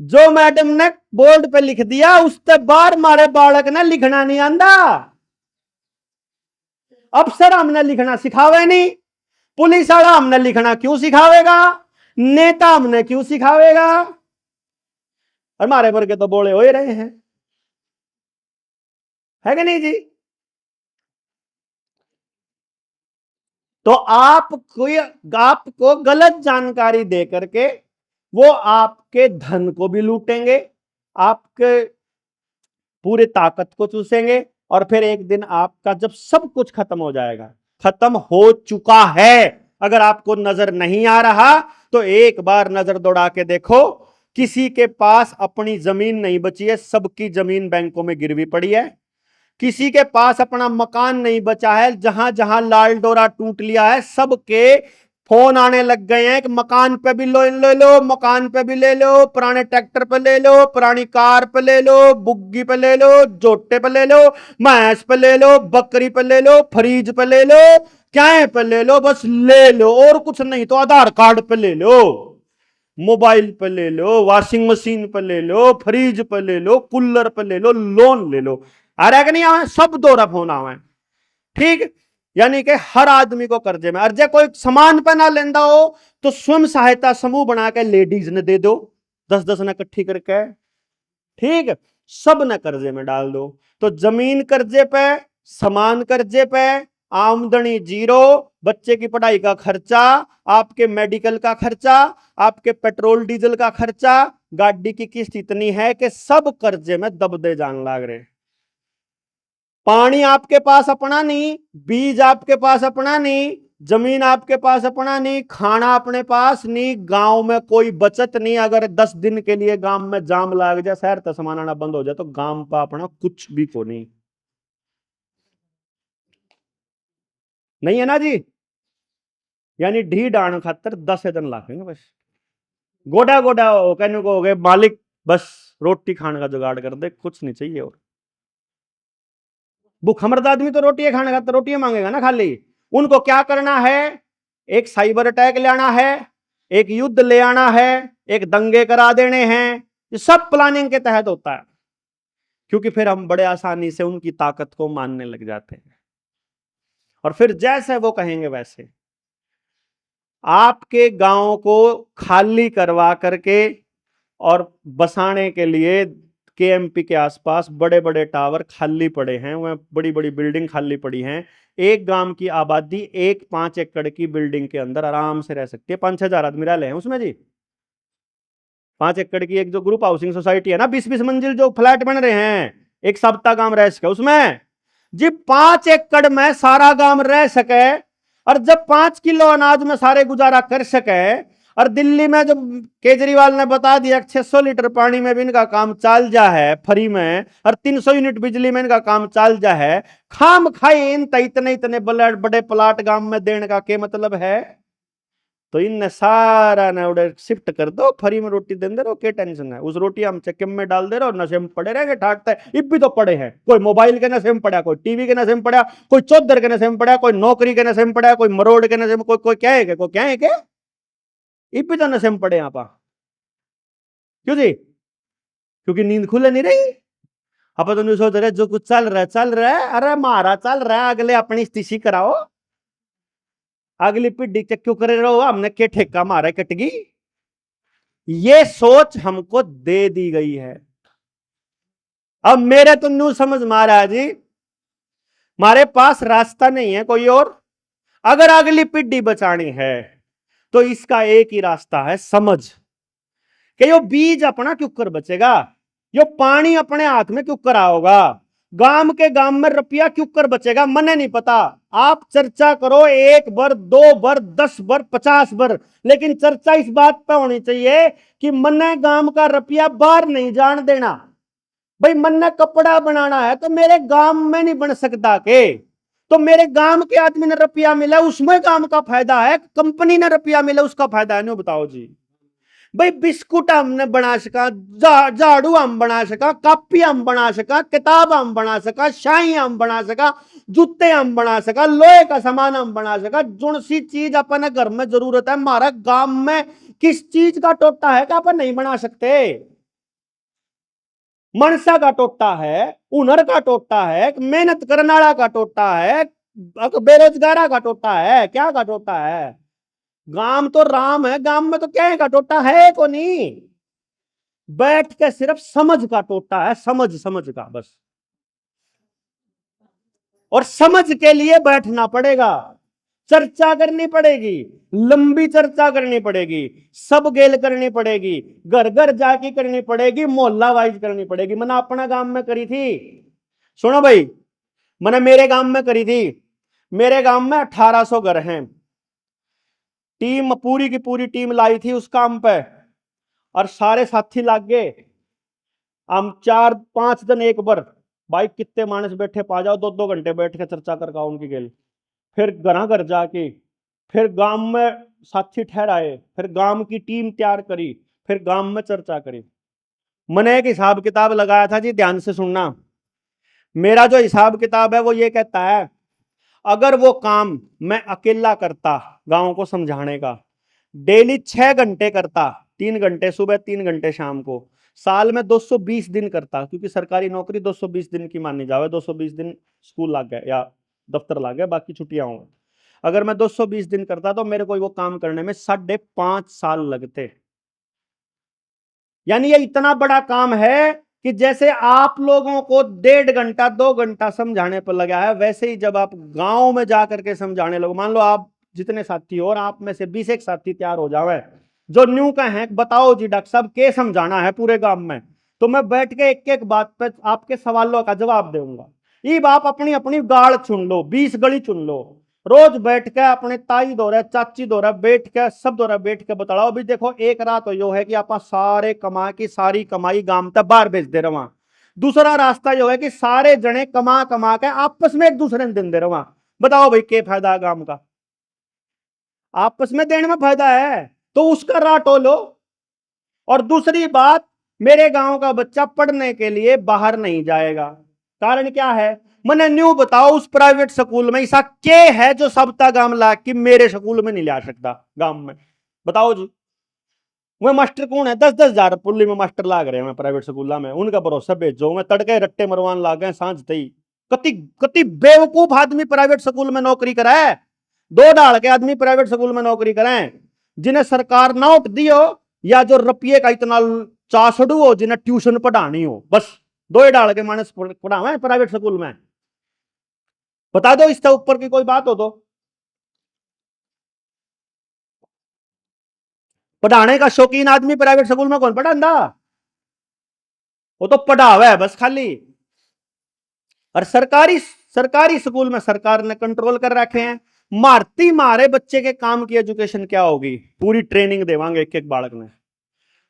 जो मैडम ने बोर्ड पे लिख दिया उससे बार मारे बालक ने लिखना नहीं आंदा। अफसर हमने लिखना सिखावे नहीं, पुलिस वाला हमने लिखना क्यों सिखावेगा, नेता हमने क्यों सिखावेगा। हमारे वर्ग तो बोले हो ही रहे हैं, है कि नहीं जी। तो आपको गलत जानकारी दे करके वो आपके धन को भी लूटेंगे, आपके पूरे ताकत को चूसेंगे, और फिर एक दिन आपका जब सब कुछ खत्म हो जाएगा, खत्म हो चुका है, अगर आपको नजर नहीं आ रहा तो एक बार नजर दौड़ा के देखो, किसी के पास अपनी जमीन नहीं बची है, सबकी जमीन बैंकों में गिरवी पड़ी है। किसी के पास अपना मकान नहीं बचा है, जहां जहां लाल डोरा टूट लिया है सबके फोन आने लग गए हैं कि मकान पे भी ले लो, मकान पे भी ले लो, पुराने ट्रैक्टर पे ले लो, पुरानी कार पे ले लो, बुग्गी पे ले लो, जोटे पे ले लो, भैंस पे ले लो, बकरी पे ले लो, फ्रीज पे ले लो, क्या पे ले लो, बस ले लो, और कुछ नहीं तो आधार कार्ड पे ले लो, मोबाइल पे ले लो, वॉशिंग मशीन पे ले लो, फ्रिज पे ले लो, कूलर पे ले लो, लोन ले लो। आ रहा है कि नहीं आवे, सब दो रफ होना है। ठीक, यानी कि हर आदमी को कर्जे में, और जे कोई सामान पे ना लेंदा हो तो स्वयं सहायता समूह बना के लेडीज ने दे दो, 10-10 ने इकट्ठी करके, ठीक, सब ने कर्जे में डाल दो। तो जमीन कर्जे पे, सामान कर्जे पे, आमदनी जीरो, बच्चे की पढ़ाई का खर्चा, आपके मेडिकल का खर्चा, आपके पेट्रोल डीजल का खर्चा, गाड़ी की किस्त इतनी है कि सब कर्जे में दबदे जान लाग रहे। पानी आपके पास अपना नहीं, बीज आपके पास अपना नहीं, जमीन आपके पास अपना नहीं, खाना अपने पास नहीं, गांव में कोई बचत नहीं। अगर 10 दिन के लिए गांव में जाम लाग जाए, शहर तक सामान आना बंद हो जाए, तो गांव का अपना कुछ भी को नहीं, नहीं है ना जी। यानी ढी डाण खातर 10 दिन लाखेंगे बस, गोडा गोडा कहने को हो गए मालिक, बस रोटी खाने का जुगाड़ कर दे, कुछ नहीं चाहिए। और भूखमर्द आदमी तो रोटी खाने का तो रोटी मांगेगा ना खाली। उनको क्या करना है, एक साइबर अटैक ले आना है, एक युद्ध ले आना है, एक दंगे करा देने हैं, ये सब प्लानिंग के तहत होता है, क्योंकि फिर हम बड़े आसानी से उनकी ताकत को मानने लग जाते हैं, और फिर जैसे वो कहेंगे वैसे आपके गांव को खाली करवा करके और बसाने के लिए केएमपी के आसपास बड़े बड़े टावर खाली पड़े हैं, वह बड़ी बड़ी बिल्डिंग खाली पड़ी हैं। एक गांव की आबादी एक 5 एकड़ की बिल्डिंग के अंदर आराम से रह सकती है, 5-6 हजार आदमी रह रहे हैं उसमें जी। 5 एकड़ की एक जो ग्रुप हाउसिंग सोसाइटी है ना, 20-20 मंजिल जो फ्लैट बन रहे हैं, एक सप्ताह गांव रह सके उसमें जी। 5 एकड़ में सारा गांव रह सके, और जब 5 किलो अनाज में सारे गुजारा कर सके, और दिल्ली में जब केजरीवाल ने बता दिया 600 लीटर पानी में भी इनका काम चल जा है फ्री में, और 300 यूनिट बिजली में इनका काम चल जा है, खाम खाई इन इतने इतने बड़े प्लाट गांव में देने का क्या मतलब है। तो इन सारा ने उड़े शिफ्ट कर दो, फ्री में रोटी दे रहो, क्या टेंशन है, उस रोटी हम चक्के में डाल दे रहे हो, नशे में पड़े रहेंगे ठाकते हैं। इब भी तो पड़े हैं, कोई मोबाइल के नशे में पड़ा, कोई टीवी के नशे में पड़ा, कोई चौधर के नशे में पड़ा, कोई नौकरी के नशे में पड़ा, कोई मरोड़ के नशे में, कोई क्या है, कोई क्या है क्या, इब भी तो नशे में पड़े आप। क्यों जी, क्योंकि नींद खुले नहीं रही। आप तो नहीं सोच रहे जो कुछ चल रहा है, अरे मारा चल रहा है, अगले अपनी स्थिति कराओ, अगली पीढ़ी से क्यों करे रहो, हमने क्या ठेका मारा कटगी। ये सोच हमको दे दी गई है। अब मेरे तो न्यू समझ मारा जी, हमारे पास रास्ता नहीं है कोई और, अगर अगली पीढ़ी बचानी है तो इसका एक ही रास्ता है, समझ कि यो बीज अपना क्यों कर बचेगा, यो पानी अपने हाथ में क्यों कर आओगा, गांव के गांव में रुपया क्यों कर बचेगा, मने नहीं पता। आप चर्चा करो 1 बार 2 बार 10 बार 50 बार, लेकिन चर्चा इस बात पे होनी चाहिए कि मन्ने गांव का रुपया बाहर नहीं जान देना। भाई मन्ने कपड़ा बनाना है तो मेरे गांव में नहीं बन सकता के, तो मेरे गांव के आदमी ने रुपया मिला उसमें गांव का फायदा है, कंपनी ने रुपया मिला उसका फायदा है, नहीं बताओ जी। भाई बिस्कुट हमने बना सका, झाड़ू हम बना सका, कापी हम बना सका, किताब हम बना सका, शाही हम बना सका, जूते हम बना सका, लोहे का सामान हम बना सका, जो सी चीज अपने घर में जरूरत है, हमारा गांव में किस चीज का टोटा है कि अपन नहीं बना सकते। मनसा का टोटा है, हुनर का टोटा है, मेहनत करने वाला का टोटा है, बेरोजगारा का टोटा है, क्या का टोटा है। गांव तो राम है, गांव में तो क्या का टोटा है को नहीं, बैठ के सिर्फ समझ का टोटा है, समझ का बस, और समझ के लिए बैठना पड़ेगा। चर्चा करनी पड़ेगी, लंबी चर्चा करनी पड़ेगी, सब गेल करनी पड़ेगी, घर घर जाके करनी पड़ेगी, मोहल्ला वाइज करनी पड़ेगी। मैंने अपना गांव में करी थी, सुनो भाई, मैंने मेरे गांव में करी थी। मेरे गांव में 1800 घर हैं। टीम पूरी की पूरी टीम लाई थी उस काम पे, और सारे साथी लाग गए। हम 4-5 दिन एक बार, भाई कितने मानस बैठे पा जाओ, 2-2 घंटे बैठ के चर्चा कर उनकी गेल। फिर घर घर जाके, फिर गांव में साथी ठहराए, फिर गांव की टीम तैयार करी, फिर गांव में चर्चा करी। मैंने एक हिसाब किताब लगाया था जी, ध्यान से सुनना। मेरा जो हिसाब किताब है वो ये कहता है, अगर वो काम मैं अकेला करता गांव को समझाने का, डेली 6 घंटे करता, 3 घंटे सुबह 3 घंटे शाम को, साल में 220 दिन करता, क्योंकि सरकारी नौकरी 220 दिन की मानी जावे, 220 दिन स्कूल लाग गए या दफ्तर लाग गए, बाकी छुट्टियां होंगी। अगर मैं 220 दिन करता तो मेरे को वो काम करने में 5.5 साल लगते। यानी ये इतना बड़ा काम है कि जैसे आप लोगों को 1.5 घंटा 2 घंटा समझाने पर लगा है, वैसे ही जब आप गांव में जाकर के समझाने लगो, मान लो आप जितने साथी हो और आप में से 20 एक साथी तैयार हो जावे जो न्यू का है, बताओ जी डॉक्टर साहब के समझाना है पूरे गांव में, तो मैं बैठ के एक एक बात पे आपके सवालों का जवाब दूंगा। ये आप अपनी अपनी गाड़ चुन लो, 20 गली चुन लो, रोज बैठ के अपने ताई दो रहे, चाची दो रहे, बैठ के सब दो रहे, बैठ के बताओ भी देखो, एक रात यो है कि आप सारे कमा की सारी कमाई गांव तक बाहर भेज दे रहा। दूसरा रास्ता यो है कि सारे जने कमा कमा के आपस में एक दूसरे दिन दे रहा। बताओ भाई क्या फायदा है गांव का? आपस में देने में फायदा है तो उसका राटो लो। और दूसरी बात, मेरे गांव का बच्चा पढ़ने के लिए बाहर नहीं जाएगा, कारण क्या है? मैंने न्यू बताओ, उस प्राइवेट स्कूल में ऐसा क्या है जो सबता गांव ला कि मेरे स्कूल में नहीं ला सकता गांव में? बताओ जी। वह मास्टर कौन है? 10-10 हजार पुल्ली में मास्टर लाग रहे हैं प्राइवेट स्कूल में, उनका भरोसा भेजो, मैं तड़के रट्टे मरवान लाग गए सांझ तई। कति कति बेवकूफ आदमी प्राइवेट स्कूल में नौकरी करा है, 2 डाल के आदमी प्राइवेट स्कूल में नौकरी कराए, जिन्हें सरकार नोट दियो या जो रुपये का इतना चासड़ू हो, जिन्हें ट्यूशन पढ़ानी हो, बस 2 डाल के मानस पढ़ावे प्राइवेट स्कूल में। बता दो इससे ऊपर की कोई बात हो तो। पढ़ाने का शौकीन आदमी प्राइवेट स्कूल में कौन पढ़ांदा? वो तो पढ़ावा है बस खाली। और सरकारी सरकारी स्कूल में सरकार ने कंट्रोल कर रखे हैं। मारती मारे बच्चे के काम की एजुकेशन क्या होगी? पूरी ट्रेनिंग देवांगे एक एक बालक में।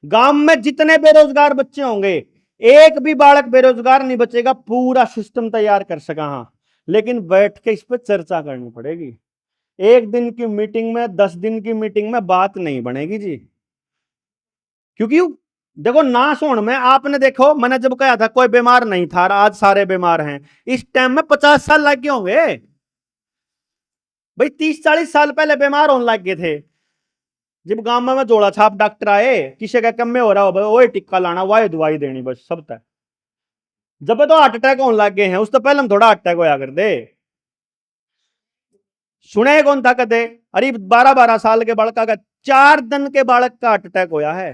गांव में जितने बेरोजगार बच्चे होंगे, एक भी बालक बेरोजगार नहीं बचेगा, पूरा सिस्टम तैयार कर सका। हाँ, लेकिन बैठ के इस पर चर्चा करनी पड़ेगी। एक दिन की मीटिंग में, 10 दिन की मीटिंग में बात नहीं बनेगी जी। क्योंकि देखो ना सोन में आपने देखो, मैंने जब कहा था कोई बीमार नहीं था, आज सारे बीमार हैं। इस टाइम में 50 साल लग गए होंगे भाई, 30-40 साल पहले बीमार होने लग गए थे। जब गांव में जोड़ा छाप डॉक्टर आए, किसी का कम में हो रहा हो, वही टिक्का लाना, वही दवाई देनी, बस सब तक। जब तो हार्ट अटैक होने लग गए हैं, उस तो पहले हम थोड़ा हार्ट अटैक होया कर दे। सुने कौन था कदे? अरे 12-12 साल के बालक का, 4 दिन के बालक का हार्ट अटैक होया है,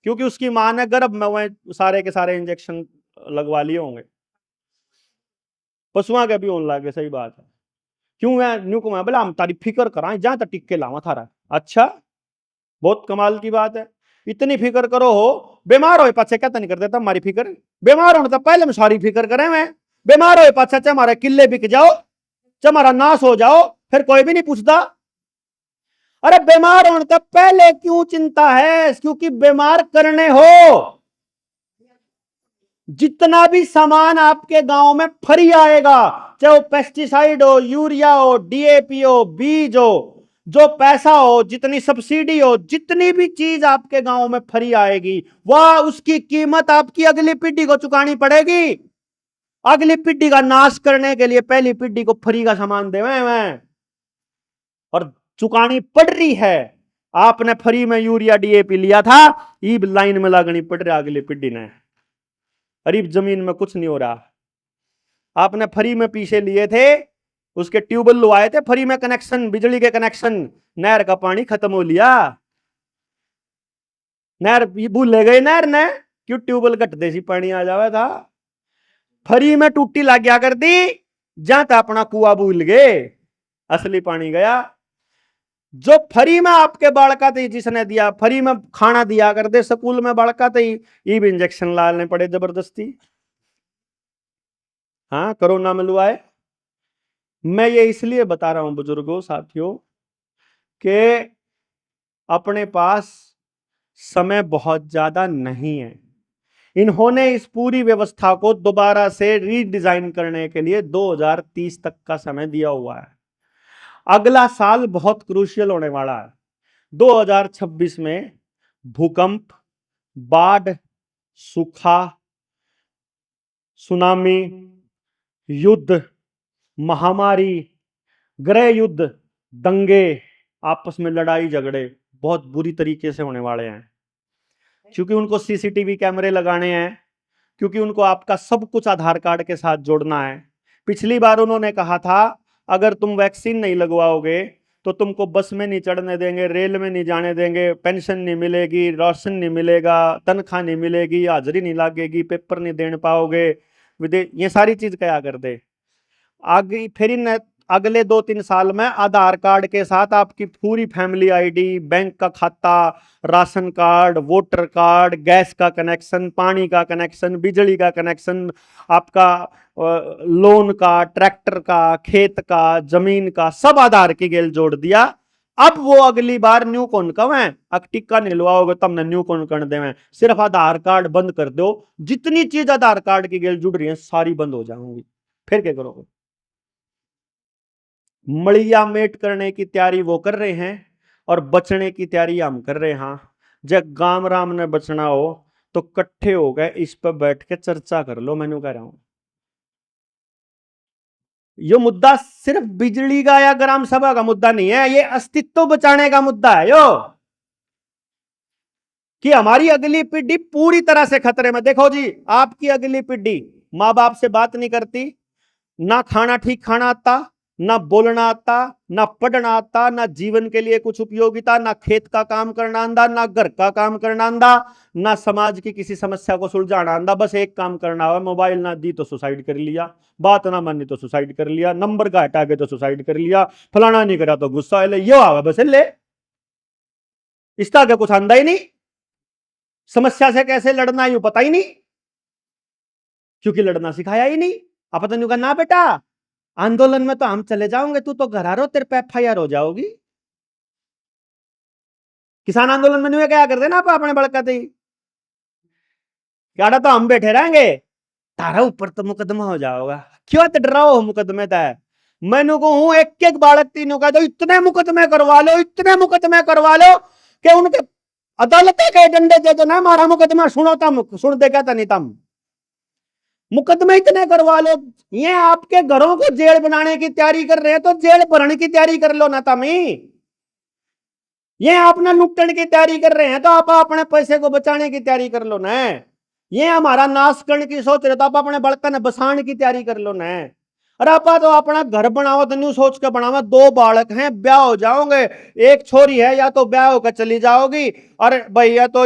क्योंकि उसकी मां ने गर्भ में वह सारे के सारे इंजेक्शन लगवा लिए होंगे। पशुआ के भी होने लगे, सही बात है। क्यों है न्यू को मैं बोला, हम तारी फिक्र कराएं जहां तक टिक के लावा थारा। अच्छा, बहुत कमाल की बात है, इतनी फिक्र करो हो। बीमार हो पाछे कहता नहीं कर देता हमारी फिक्र, बीमार होने तो पहले हम सारी फिक्र करें। मैं बीमार हो पाछे चाहे हमारे किले बिक जाओ, चाहे हमारा नाश हो जाओ, फिर कोई भी नहीं पूछता। अरे बीमार होने तो पहले क्यों चिंता है? क्योंकि बीमार करने हो। जितना भी सामान आपके गांव में फ्री आएगा, चाहे वो पेस्टिसाइड हो, यूरिया हो, डीएपी हो, बीज हो, जो पैसा हो, जितनी सब्सिडी हो, जितनी भी चीज आपके गांव में फ्री आएगी, वह उसकी कीमत आपकी अगली पीढ़ी को चुकानी पड़ेगी। अगली पीढ़ी का नाश करने के लिए पहली पीढ़ी को फ्री का सामान देवे मैं, और चुकानी पड़ रही है। आपने फ्री में यूरिया डीएपी लिया था, ईब लाइन में लगनी पड़ रही अगली पीढ़ी ने। गरीब जमीन में कुछ नहीं हो रहा। आपने फ्री में पीछे लिए थे, उसके ट्यूबवेल लुआए थे फ्री में, कनेक्शन बिजली के कनेक्शन, नहर का पानी खत्म हो लिया। नहर भूल गए, नहर ने क्यों ट्यूबवेल कट देसी पानी आ जावे था। फ्री में टूटी लग गया कर दी, जहां अपना कुआ भूल गए। असली पानी गया। जो फ्री में आपके बालका थी, जिसने दिया फ्री में खाना दिया कर दे स्कूल में बालका थी, ये भी इंजेक्शन लाने पड़े जबरदस्ती। हाँ, कोरोना में लुआए। मैं ये इसलिए बता रहा हूं बुजुर्गों साथियों कि अपने पास समय बहुत ज्यादा नहीं है। इन्होंने इस पूरी व्यवस्था को दोबारा से रीडिजाइन करने के लिए 2030 तक का समय दिया हुआ है। अगला साल बहुत क्रूशियल होने वाला है। 2026 में भूकंप, बाढ़, सूखा, सुनामी, युद्ध, महामारी, गृह युद्ध, दंगे, आपस में लड़ाई झगड़े बहुत बुरी तरीके से होने वाले हैं, क्योंकि उनको सीसीटीवी कैमरे लगाने हैं, क्योंकि उनको आपका सब कुछ आधार कार्ड के साथ जोड़ना है। पिछली बार उन्होंने कहा था अगर तुम वैक्सीन नहीं लगवाओगे तो तुमको बस में नहीं चढ़ने देंगे, रेल में नहीं जाने देंगे, पेंशन नहीं मिलेगी, राशन नहीं मिलेगा, तनख्वाह नहीं मिलेगी, हाजिरी नहीं लगेगी, पेपर नहीं दे पाओगे, ये सारी चीज क्या कर दे। आगे फिर इन अगले 2-3 साल में आधार कार्ड के साथ आपकी पूरी फैमिली आईडी, बैंक का खाता, ration card, voter card, gas का कनेक्शन, पानी का कनेक्शन, बिजली का कनेक्शन, आपका लोन का, ट्रैक्टर का, खेत का, जमीन का, सब आधार की गेल जोड़ दिया। अब वो अगली बार न्यू कौन कवें टिक्का निलवाओगे तब न न्यू कौन कर देवें, सिर्फ आधार कार्ड बंद कर दो। जितनी चीज आधार कार्ड की गेल जुड़ रही है सारी बंद हो जाएंगी। फिर क्या करोगे? मड़िया मेट करने की तैयारी वो कर रहे हैं और बचने की तैयारी हम कर रहे हैं। हाँ, जब गांव राम ने बचना हो तो इकट्ठे हो गए इस पर बैठ के चर्चा कर लो। मैंने कह रहा हूं ये मुद्दा सिर्फ बिजली का या ग्राम सभा का मुद्दा नहीं है, ये अस्तित्व बचाने का मुद्दा है यो, कि हमारी अगली पीढ़ी पूरी तरह से खतरे में। देखो जी, आपकी अगली पीढ़ी मां बाप से बात नहीं करती, ना खाना ठीक खाना आता, ना बोलना आता, ना पढ़ना आता, ना जीवन के लिए कुछ उपयोगिता, ना खेत का काम करना आंदा, ना घर का काम करना आंदा, ना समाज की किसी समस्या को सुलझाना आंदा। बस एक काम करना हो, मोबाइल ना दी तो सुसाइड कर लिया, बात ना मानी तो सुसाइड कर लिया, नंबर का हटा के तो सुसाइड कर लिया, फलाना नहीं करा तो गुस्सा ले, यो आवा बस ले। इसका आगे कुछ आंदा ही नहीं, समस्या से कैसे लड़ना यूं पता ही नहीं, क्योंकि लड़ना सिखाया ही नहीं। आप पता नहीं कहा ना बेटा आंदोलन में तो हम चले जाओगे, तू तो घर आ रहो, तेरे पे एफआईआर हो जाओगी। किसान आंदोलन में नहीं क्या करते ना आप अपने बड़कते क्या तो हम बैठे रहेंगे, तारा ऊपर तो मुकदमा हो जाओगा। क्यों तो डराओ मुकदमे तय, मैंने को हूं एक एक बालक तीनों का तो इतने मुकदमे करवा लो, इतने मुकदमे करवा लो कि उनके अदालत के डंडे दे दो ना, हमारा मुकदमा सुनो तम सुन देगा तो नहीं तम मुकदमे इतने करवा लो। ये आपके घरों को जेल बनाने की तैयारी कर रहे हैं तो जेल भरने की तैयारी कर लो ना तमी। ये आपने लुटने की तैयारी कर रहे हैं तो आप अपने पैसे को बचाने की तैयारी कर लो ना। ये हमारा नाश करने की सोच रहे तो आप अपने बड़कन बसाने की तैयारी कर लो ना। अरे आप तो अपना घर बनाओ तो न्यू सोच के बनाओ, 2 बालक हैं ब्याह हो जाओगे, एक छोरी है या तो ब्याह होकर चली जाओगी, अरे भैया तो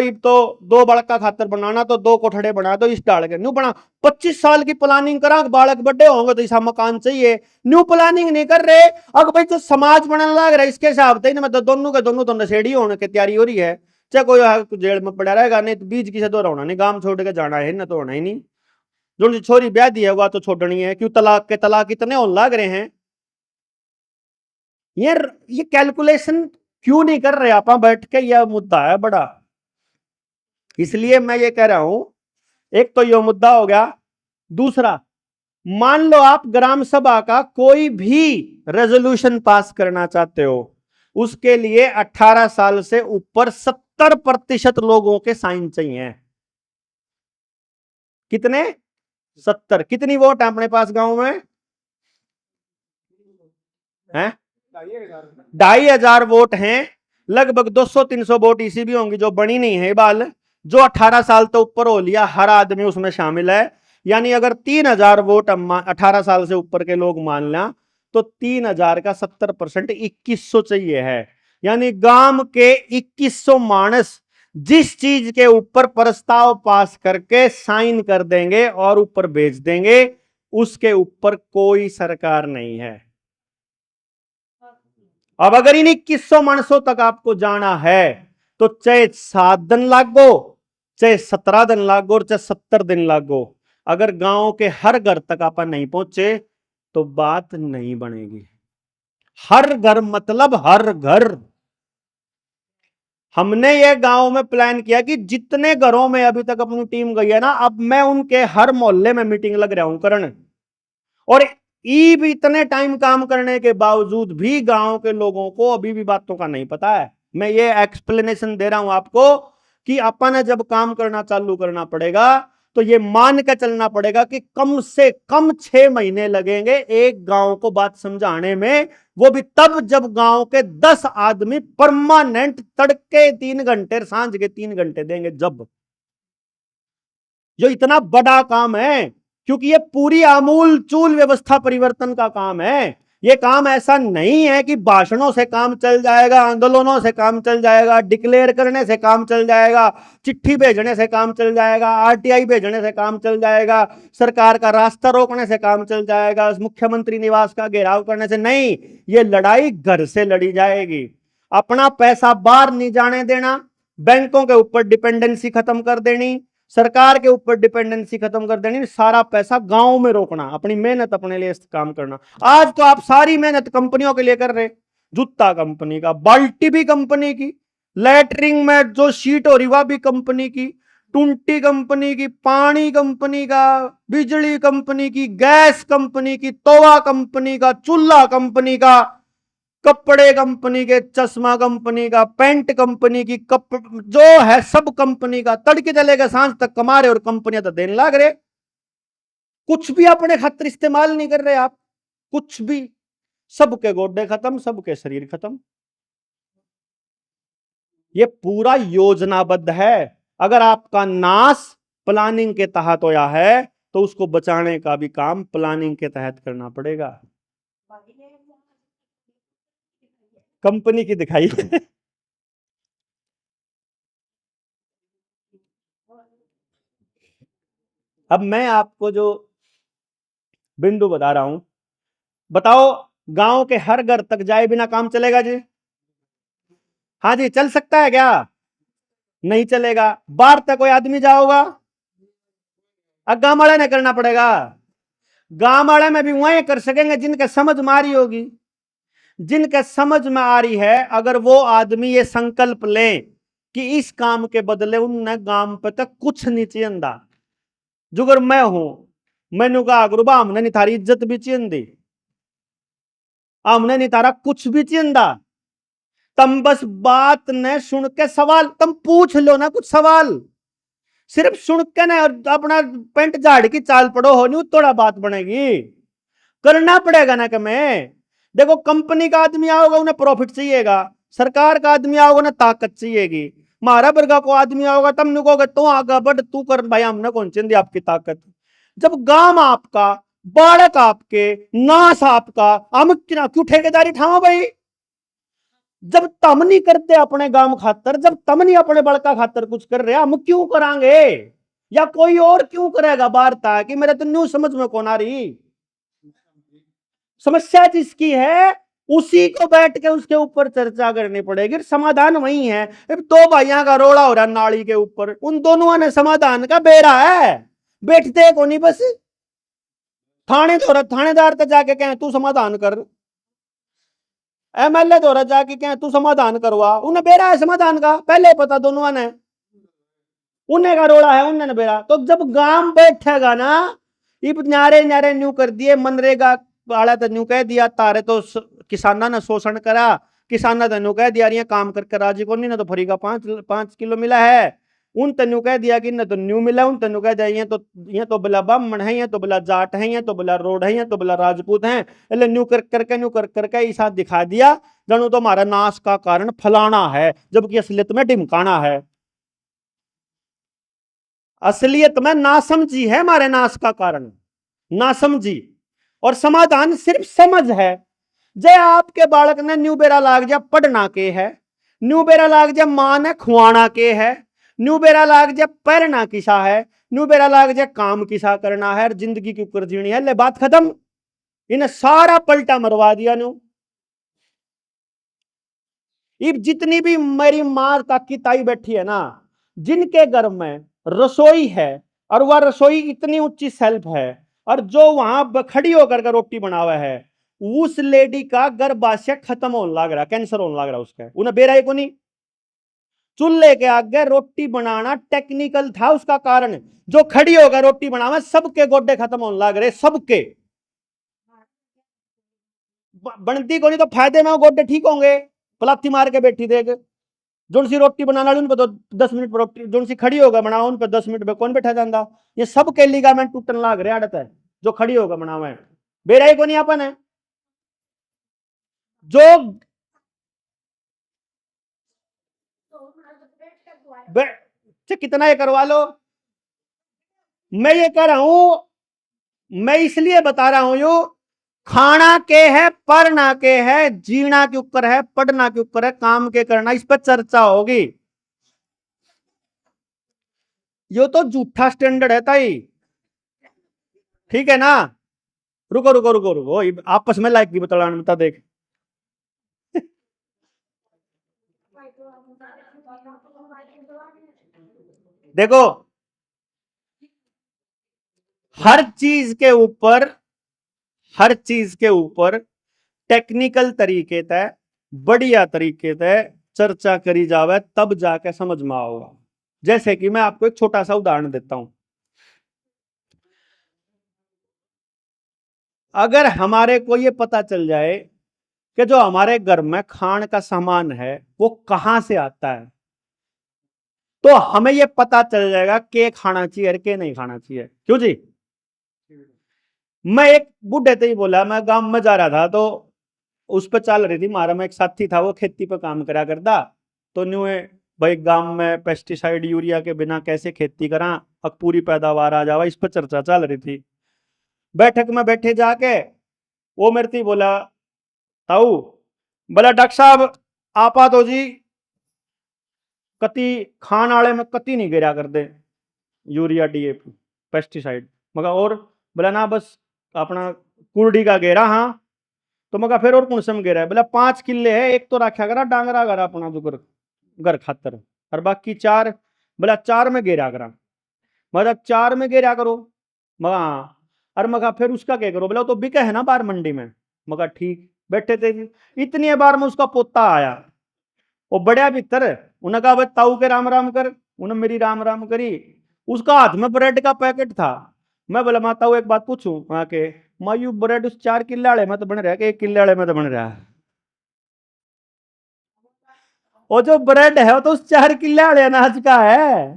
2 बालक का खातर बनाना तो 2 कोठड़े बना दो, इस डाल के न्यू बना। 25 साल की प्लानिंग करा, बालक बड़े होंगे तो ऐसा मकान चाहिए, न्यू प्लानिंग नहीं कर रहे। अगर भाई तो समाज बनने लग रहा है इसके हिसाब से मतलब दोनों के दोनों तो नशेड़ी होने की तैयारी हो रही है। चाहे कोई जेल में पड़ा रहेगा, नहीं तो बीच किसी दो होना नहीं, गांव छोड़ के जाना है ना तो होना ही नहीं। जो छोरी ब्याह दी है वह तो छोड़नी है, क्यों तलाक इतने होने लग रहे हैं। ये कैलकुलेशन क्यों नहीं कर रहे आप बैठ के, यह मुद्दा है बड़ा। इसलिए मैं ये कह रहा हूं, एक तो यह मुद्दा हो गया। दूसरा, मान लो आप ग्राम सभा का कोई भी रेजोल्यूशन पास करना चाहते हो, उसके लिए 18 साल से ऊपर 70% लोगों के साइन चाहिए। कितने? 70। कितनी वोट है अपने पास गांव में? हैं 2,500 वोट हैं। लगभग 200-300 वोट इसी भी होंगी जो बनी नहीं है बाल, जो 18 साल तो ऊपर हो लिया, हर आदमी उसमें शामिल है। यानी अगर 3,000 वोट 18 साल से ऊपर के लोग मान लें तो 3,000 का 70% 2,100 चाहिए है। यानी गांव के 2,100 मानस जिस चीज के ऊपर प्रस्ताव पास करके साइन कर देंगे और ऊपर भेज देंगे, उसके ऊपर कोई सरकार नहीं है। अब अगर इन 2100 मानसों तक आपको जाना है तो चाहे 7 दिन लागो, चाहे 17 दिन लागो और चाहे 70 दिन लागो, अगर गांव के हर घर तक आप नहीं पहुंचे तो बात नहीं बनेगी। हर घर मतलब हर घर। हमने ये गांव में प्लान किया कि जितने घरों में अभी तक अपनी टीम गई है ना, अब मैं उनके हर मोहल्ले में मीटिंग लग रहा हूं करण। और ई भी इतने टाइम काम करने के बावजूद भी गांव के लोगों को अभी भी बातों का नहीं पता है। मैं ये एक्सप्लेनेशन दे रहा हूं आपको कि अपन जब काम करना चालू करना पड़ेगा तो ये मान के चलना पड़ेगा कि कम से कम 6 महीने लगेंगे एक गांव को बात समझाने में। वो भी तब जब गांव के 10 आदमी परमानेंट तड़के 3 घंटे सांझ के 3 घंटे देंगे, जब जो इतना बड़ा काम है, क्योंकि ये पूरी आमूल चूल व्यवस्था परिवर्तन का काम है। ये काम ऐसा नहीं है कि भाषणों से काम चल जाएगा, आंदोलनों से काम चल जाएगा, डिक्लेयर करने से काम चल जाएगा, चिट्ठी भेजने से काम चल जाएगा, आरटीआई भेजने से काम चल जाएगा, सरकार का रास्ता रोकने से काम चल जाएगा, मुख्यमंत्री निवास का घेराव करने से नहीं। ये लड़ाई घर से लड़ी जाएगी। अपना पैसा बाहर नहीं जाने देना, बैंकों के ऊपर डिपेंडेंसी खत्म कर देनी, सरकार के ऊपर डिपेंडेंसी खत्म कर देनी, सारा पैसा गांव में रोकना, अपनी मेहनत अपने लिए काम करना। आज तो आप सारी मेहनत कंपनियों के लिए कर रहे, जूता कंपनी का, बाल्टी भी कंपनी की, लैटरिंग में जो शीट हो रही वह भी कंपनी की, टुंटी कंपनी की, पानी कंपनी का, बिजली कंपनी की, गैस कंपनी की, तवा कंपनी का, चूल्हा कंपनी का, कपड़े कंपनी के, चश्मा कंपनी का, पेंट कंपनी की, जो है सब कंपनी का। तड़के चलेगा सांझ तक कमा रहे और कंपनियां तो देने लग रहे। कुछ भी अपने खातिर इस्तेमाल नहीं कर रहे आप, कुछ भी। सबके गोड्डे खत्म, सबके शरीर खत्म। ये पूरा योजनाबद्ध है। अगर आपका नाश प्लानिंग के तहत होया है तो उसको बचाने का भी काम प्लानिंग के तहत करना पड़ेगा। कंपनी की दिखाई अब मैं आपको जो बिंदु बता रहा हूं, बताओ गांव के हर घर तक जाए बिना काम चलेगा जी? हाँ जी, चल सकता है क्या? नहीं चलेगा। बाहर तक कोई आदमी जाओगा, अब गांव वाले ने करना पड़ेगा। गांव वाले में भी वही कर सकेंगे जिनके समझ में आ रही होगी। जिनके समझ में आ रही है, अगर वो आदमी ये संकल्प ले कि इस काम के बदले उनने गांव पे तक कुछ नहीं चिंदा, जुगर मैं हूं, मैनू कहा गुरुबा हमने नहीं थारी इज्जत भी चिंदी, हमने नहीं तारा कुछ भी चिंदा, तुम बस बात ने सुन के सवाल तुम पूछ लो ना, कुछ सवाल सिर्फ सुन के ना अपना पेंट झाड़ की चाल पड़ो हो नहीं थोड़ा बात बनेगी। करना पड़ेगा ना। कि मैं देखो कंपनी का आदमी आओगा उन्हें प्रॉफिट चाहिएगा, सरकार का आदमी आओगा ना ताकत चाहिएगी, मारा वर्गा को आदमी आओगा तब नुकोगे तू आगा बढ़ तू कर भाई, हमने कौन चाहिए आपकी ताकत। जब गांव आपका, बाड़क आपके, नाश आपका, हम क्यों ठेकेदारी ठाओ भाई? जब तम नहीं करते अपने गांव खातर, जब तम नहीं अपने बड़का खातर कुछ कर रहे, हम क्यों करांगे? या कोई और क्यों करेगा वार्ता? कि मेरे तो न्यू समझ में कौन आ रही। समस्या जिसकी है उसी को बैठ के उसके ऊपर चर्चा करनी पड़ेगी। समाधान वही है। दो भाइयों का रोड़ा हो रहा नाली के ऊपर, उन दोनों ने समाधान का बेरा है, बैठते को नहीं बस थानेदार तो जाके कहें तू समाधान कर, एमएलए तो जाके कहें तू समाधान करवा, उन्हें बेरा है समाधान का, पहले पता दोनों ने, उन्हें का रोड़ा है उन्हें बेरा। तो जब गांव बैठेगा ना, इब न्यारे न्यारे न्यू कर दिए मनरेगा वाला तो न्यू कह दिया तारे तो किसाना ने शोषण करा, किसाना तो न्यू कह दिया रही काम करके राजी को नहीं ना, तो फ्री का 5 किलो मिला है। उन तन्यू कह दिया कि न तो न्यू मिला, उन तन्यू कह दिया ये तो बिला ब्राह्मण है, ये तो बिला जाट है, ये तो बिला रोड है, ये तो बिला राजपूत है, એટલે न्यू कर करके न्यू कर करके ऐसा दिखा दिया जानू तो हमारा नाश का कारण फलाना है, जबकि असलियत में ढिमकाना है। असलियत में नासमझी है हमारे नाश का कारण, नासमझी। और समाधान सिर्फ समझ है। जय आपके बालक ने न्यू बेरा लाग जा पढ़ना के है, न्यू बेरा लाग जा मां ने खुआना के है, न्यू बेरा लाग जा पैरना किसा है, न्यू बेरा लाग जा काम किसा करना है, जिंदगी की ऊपर जीनी है, ले बात खत्म। इन्हें सारा पलटा मरवा दिया न्यू। अब जितनी भी मेरी माँ काकी ताई बैठी है ना, जिनके घर में रसोई है और वह रसोई इतनी ऊंची सेल्फ है और जो वहां खड़ी होकर के रोटी बनावा है, उस लेडी का गर्भाशय खत्म होने लग रहा, कैंसर होने लग रहा उसका, उन्हें बेरा को नहीं। चूल्हे के आगे रोटी बनाना टेक्निकल था, उसका कारण जो खड़ी होकर रोटी बनावा सबके गोड्डे खत्म होने लग रहे, सबके। बनती को नहीं तो फायदे में गोड्डे ठीक होंगे, पलाती मार के बैठी देख। जोन सी रोटी बनाना उन पर तो 10 मिनट पर रोटी, जोन सी खड़ी होगा बनाओ उन पर 10 मिनट में कौन बैठा जाता। ये सबके लिगामेंट टूटने लग रहे आदत है, जो खड़ी होगा बनावा है, बेराई को नहीं अपन है जो कितना ये करवा लो। मैं ये कह रहा हूं, मैं इसलिए बता रहा हूं, यो खाना के है, पढ़ना के है, जीना के ऊपर है, पढ़ना के ऊपर है, काम के करना, इस पर चर्चा होगी। यो तो झूठा स्टैंडर्ड है ताई, ठीक है ना। रुको रुको रुको रुको, आपस में लाइक भी बता देख। देखो हर चीज के ऊपर टेक्निकल तरीके तय, बढ़िया तरीके तय चर्चा करी जावे तब जाके समझ में आओगा। जैसे कि मैं आपको एक छोटा सा उदाहरण देता हूं। अगर हमारे को ये पता चल जाए कि जो हमारे घर में खान का सामान है वो कहां से आता है, तो हमें ये पता चल जाएगा कि खाना चाहिए और के नहीं खाना चाहिए। क्यों जी? मैं एक बूढ़े से ही बोला, मैं गांव में जा रहा था तो उस पर चल रही थी, मारा में एक साथी था वो खेती पे काम करा करता, तो न्यू भाई गांव में पेस्टिसाइड यूरिया के बिना कैसे खेती करा अब पूरी पैदावार आ जावा, इस पर चर्चा चल रही थी। बैठक में बैठे जाके वो मेरे से बोला, ताऊ बोला डॉक्टर साहब आपा तो जी कति खान आले में कति नहीं गिरा कर दे यूरिया डीएपी पेस्टिसाइड, मगर और बोला ना बस अपना कुर्डी का गेरा। हाँ तो मगर फिर और कौन से में गेरा है? बोला 5 किले है, एक तो रखा करा डांगरा घर अपना जो घर खातर, और बाकी 4, बोला 4 में गेरा करा, मतलब 4 में गेरा करो मगा। और मगा फिर उसका क्या करो? बोला तो बिका है ना बाहर मंडी में। मगा ठीक, बैठे थे इतनी बार में उसका पोता आया, वो बढ़िया भीतर, उन्हें कहा भाई ताऊ के राम राम कर, उन्हें मेरी राम राम करी। उसका हाथ में ब्रेड का पैकेट था। मैं बोला माता एक बात पूछूं वहां के, मायू ब्रेड उस 4 किले वाले में तो बन रहा है कि 1 किले वाले में तो बन रहा है? वो जो ब्रेड है वो तो उस 4 किले वाले अनाज का है,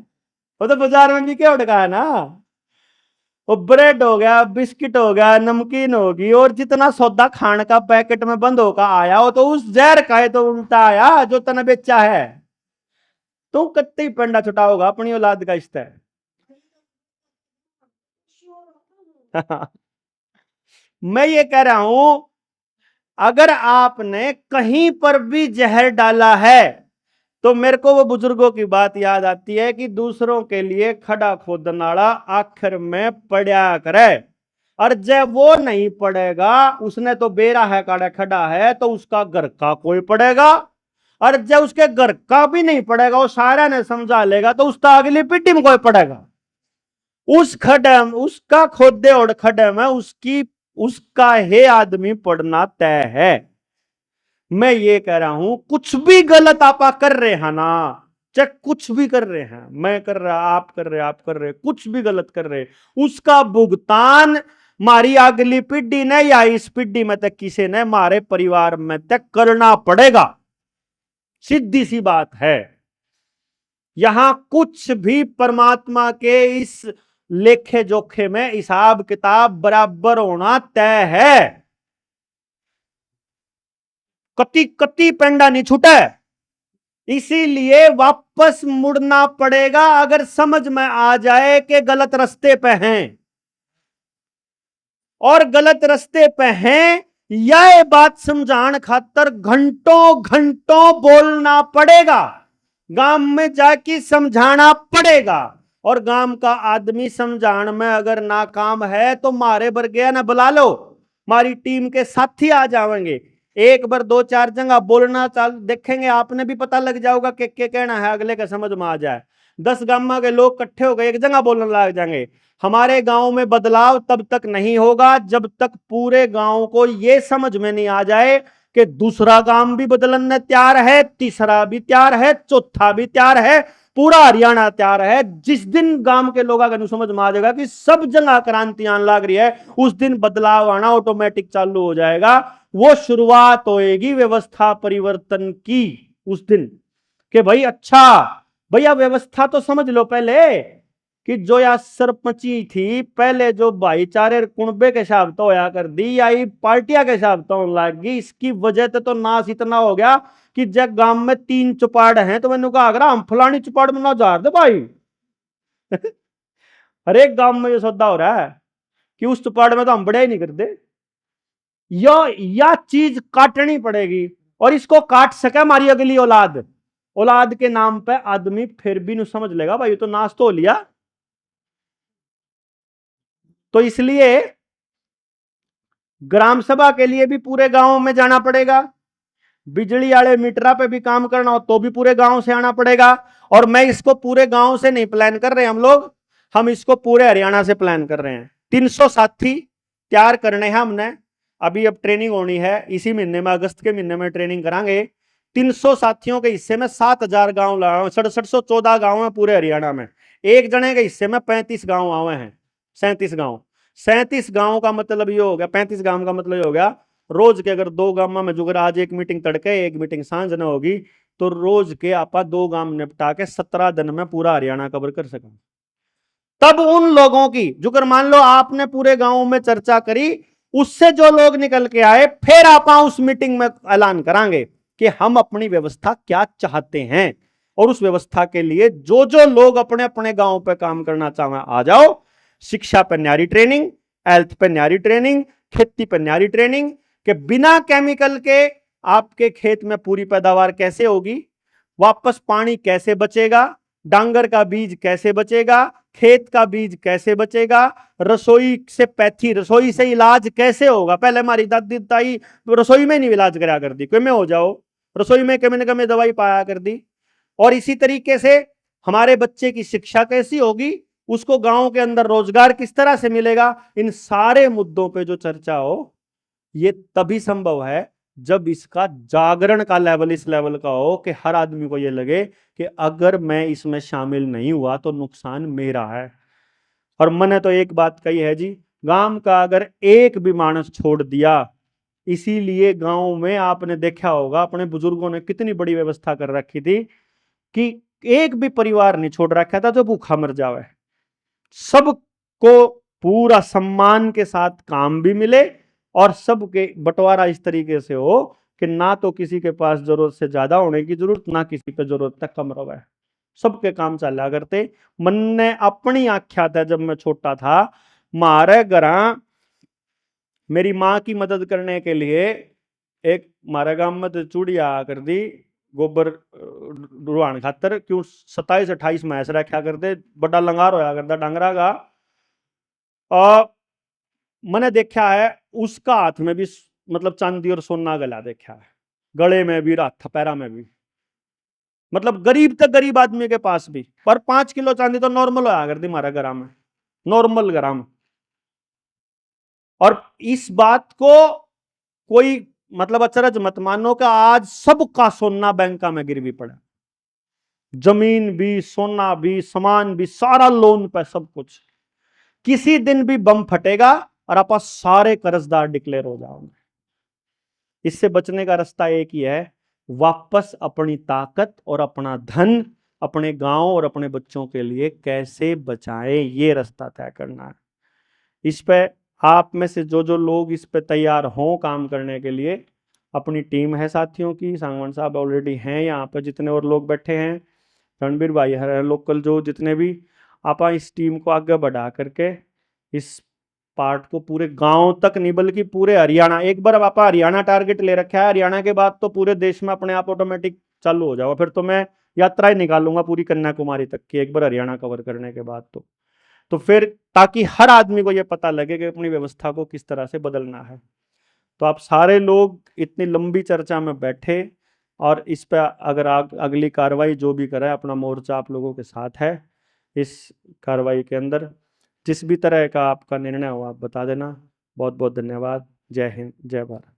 वो तो बाजार में बिके उड़का है ना। वो ब्रेड हो गया, बिस्किट हो गया, नमकीन होगी, और जितना सौदा खाने का पैकेट में बंद होकर आया वो तो उस जहर का है, तो उल्टा आया जो तने बेचा है। तू कत्ती पेंडा छुटा होगा अपनी औलाद का इस्ते। मैं ये कह रहा हूं, अगर आपने कहीं पर भी जहर डाला है तो मेरे को वो बुजुर्गों की बात याद आती है कि दूसरों के लिए खड़ा खोदनाड़ा आखिर में पड़ा करे, और जब वो नहीं पड़ेगा, उसने तो बेरा है काड़ा खड़ा है तो उसका घर का कोई पड़ेगा, और जब उसके घर का भी नहीं पड़ेगा वो सारा ने समझा लेगा तो उसका अगली पीढ़ी में कोई पड़ेगा। उस खड्डे में उसका खोदे और खड्डे में उसका हे आदमी पड़ना तय है। मैं ये कह रहा हूं कुछ भी गलत आपा कर रहे हैं ना, चाहे कुछ भी कर रहे हैं, मैं कर रहा, आप कर रहे, कुछ भी गलत कर रहे, उसका भुगतान मारी अगली पीढ़ी ने या इस पीढ़ी में तक किसी ने मारे परिवार में तक करना पड़ेगा। सीधी सी बात है। यहां कुछ भी परमात्मा के इस लेखे जोखे में हिसाब किताब बराबर होना तय है। कति कति पेंडा नहीं छूटा, इसीलिए वापस मुड़ना पड़ेगा अगर समझ में आ जाए कि गलत रास्ते पे हैं, और गलत रास्ते पे हैं यह बात समझाने खातर घंटों घंटों बोलना पड़ेगा, गांव में जाके समझाना पड़ेगा। और गांव का आदमी समझाने में अगर नाकाम है तो मारे बरगया ना बुला लो, हमारी टीम के साथी आ जाएंगे, एक बार 2-4 जगह बोलना चाल देखेंगे, आपने भी पता लग जाओगा कि कहना है, अगले का समझ में आ जाए। 10 गांव के लोग इकट्ठे हो गए, एक जगह बोलने लग जाएंगे। हमारे गांव में बदलाव तब तक नहीं होगा जब तक पूरे गांव को यह समझ में नहीं आ जाए कि दूसरा गांव भी बदलने तैयार है, तीसरा भी तैयार है, चौथा भी तैयार है, पूरा हरियाणा तैयार है। जिस दिन गांव के लोग अगर समझ में आ जाएगा कि सब जगह क्रांति आने लग रही है, उस दिन बदलाव आना ऑटोमेटिक चालू हो जाएगा। वो शुरुआत होएगी व्यवस्था परिवर्तन की उस दिन, कि भाई अच्छा भैया व्यवस्था तो समझ लो पहले, कि जो या सरपंची थी पहले, जो भाईचारे कुणबे के हिसाब तो होया कर दी, या पार्टियां के हिसाब तो होने लग गई। इसकी वजह तो नाश इतना हो गया कि जब गांव में 3 चुपाड़ हैं तो मैंने कहा हम फलानी चुपाड़ में ना जा दे भाई। हर एक गांव में ये सौदा हो रहा है कि उस चुपाड़ में तो हम बड़े ही नहीं करते। या चीज काटनी पड़ेगी, और इसको काट सके हमारी अगली औलाद। औलाद के नाम पे आदमी फिर भी नहीं समझ लेगा भाई तो नाश तो लिया। तो इसलिए ग्राम सभा के लिए भी पूरे गांव में जाना पड़ेगा, बिजली वाले मीटरा पे भी काम करना हो तो भी पूरे गांव से आना पड़ेगा। और मैं इसको पूरे गांव से नहीं प्लान कर रहे हम लोग, हम इसको पूरे हरियाणा से प्लान कर रहे हैं। 300 साथी तैयार करने हैं हमने। अभी अब ट्रेनिंग होनी है इसी महीने में, अगस्त के महीने में ट्रेनिंग करांगे। 300 साथियों के हिस्से में 7000 गांव लाए, 6714 गांव है पूरे हरियाणा में। एक जने के हिस्से में 35 गांव आए हैं, 37 गांव। 37 गांव का मतलब ये हो गया, 35 गांव का मतलब ये हो गया, रोज के अगर 2 गांव में जुगर, आज एक मीटिंग तड़के एक मीटिंग सांझ न होगी, तो रोज के आपा 2 गांव निपटा के 17 दिन में पूरा हरियाणा कवर कर सकें। तब उन लोगों की जुगर, मान लो आपने पूरे गांव में चर्चा करी, उससे जो लोग निकल के आए, फिर आप उस मीटिंग में ऐलान करांगे कि हम अपनी व्यवस्था क्या चाहते हैं, और उस व्यवस्था के लिए जो जो लोग अपने अपने गांव पे काम करना चाहें आ जाओ। शिक्षा पर न्यारी ट्रेनिंग, हेल्थ पर न्यारी ट्रेनिंग, खेती पर न्यारी ट्रेनिंग, कि बिना केमिकल के आपके खेत में पूरी पैदावार कैसे होगी, वापस पानी कैसे बचेगा, डांगर का बीज कैसे बचेगा, खेत का बीज कैसे बचेगा, रसोई से पैथी, रसोई से इलाज कैसे होगा। पहले हमारी दादी ताई रसोई में नहीं इलाज करा कर दी, कोई में हो जाओ रसोई में कम न कम दवाई पाया कर दी। और इसी तरीके से हमारे बच्चे की शिक्षा कैसी होगी, उसको गांव के अंदर रोजगार किस तरह से मिलेगा। इन सारे मुद्दों पे जो चर्चा हो, ये तभी संभव है जब इसका जागरण का लेवल इस लेवल का हो कि हर आदमी को ये लगे कि अगर मैं इसमें शामिल नहीं हुआ तो नुकसान मेरा है। और मैंने तो एक बात कही है जी, गांव का अगर एक भी मानस छोड़ दिया, इसीलिए गांव में आपने देखा होगा अपने बुजुर्गों ने कितनी बड़ी व्यवस्था कर रखी थी कि एक भी परिवार नहीं छोड़ रखा था जो भूखा मर जावे। सबको पूरा सम्मान के साथ काम भी मिले, और सबके बंटवारा इस तरीके से हो कि ना तो किसी के पास जरूरत से ज्यादा होने की जरूरत, ना किसी पे जरूरत तक कम रहे, सबके काम चला करते। मन ने अपनी आख्या था जब मैं छोटा था, मारे घरा मेरी माँ की मदद करने के लिए एक मारे गांव में तो चूड़िया कर दी गोबर रुआन खातर, क्यों 27-28 मैस रखा करते, बड़ा लंगार होया करता डांगरा का। और मैंने देखा है उसका हाथ में भी मतलब चांदी और सोना गला देखा है, गले में भी, हाथ पैरा में भी, मतलब गरीब तक गरीब आदमी के पास भी। पर 5 किलो चांदी तो नॉर्मल होया करती हमारा ग्राम में, नॉर्मल ग्राम। और इस बात को कोई मतलब अचरज मत मानो कि आज सबका सोना बैंका में गिरवी पड़ा, जमीन भी, सोना भी, सामान भी, सारा लोन पे सब कुछ। किसी दिन भी बम फटेगा और आप सारे कर्जदार डिक्लेयर हो जाओगे। इससे बचने का रास्ता एक ही है, वापस अपनी ताकत और अपना धन अपने गांव और अपने बच्चों के लिए कैसे बचाएं, ये रास्ता तय करना है। इस पे आप में से जो जो लोग इस पे तैयार हों काम करने के लिए, अपनी टीम है साथियों की, सांगवान साहब ऑलरेडी हैं यहाँ पे, जितने और लोग बैठे हैं, रणबीर भाई है, लोकल जो जितने भी, आप इस टीम को आगे बढ़ा करके इस पार्ट को पूरे गांव तक नहीं बल्कि पूरे हरियाणा, एक बार आप हरियाणा टारगेट ले रखा है, हरियाणा के बाद तो पूरे देश में अपने आप ऑटोमेटिक चालू हो जाओ। फिर तो मैं यात्रा ही निकालूंगा पूरी कन्याकुमारी तक की, एक बार हरियाणा कवर करने के बाद तो फिर ताकि हर आदमी को यह पता लगे कि अपनी व्यवस्था को किस तरह से बदलना है। तो आप सारे लोग इतनी लंबी चर्चा में बैठे, और इस पर अगर अगली कार्रवाई जो भी करे, अपना मोर्चा आप लोगों के साथ है। इस कार्रवाई के अंदर जिस भी तरह का आपका निर्णय हो आप बता देना। बहुत बहुत धन्यवाद। जय हिंद, जय भारत।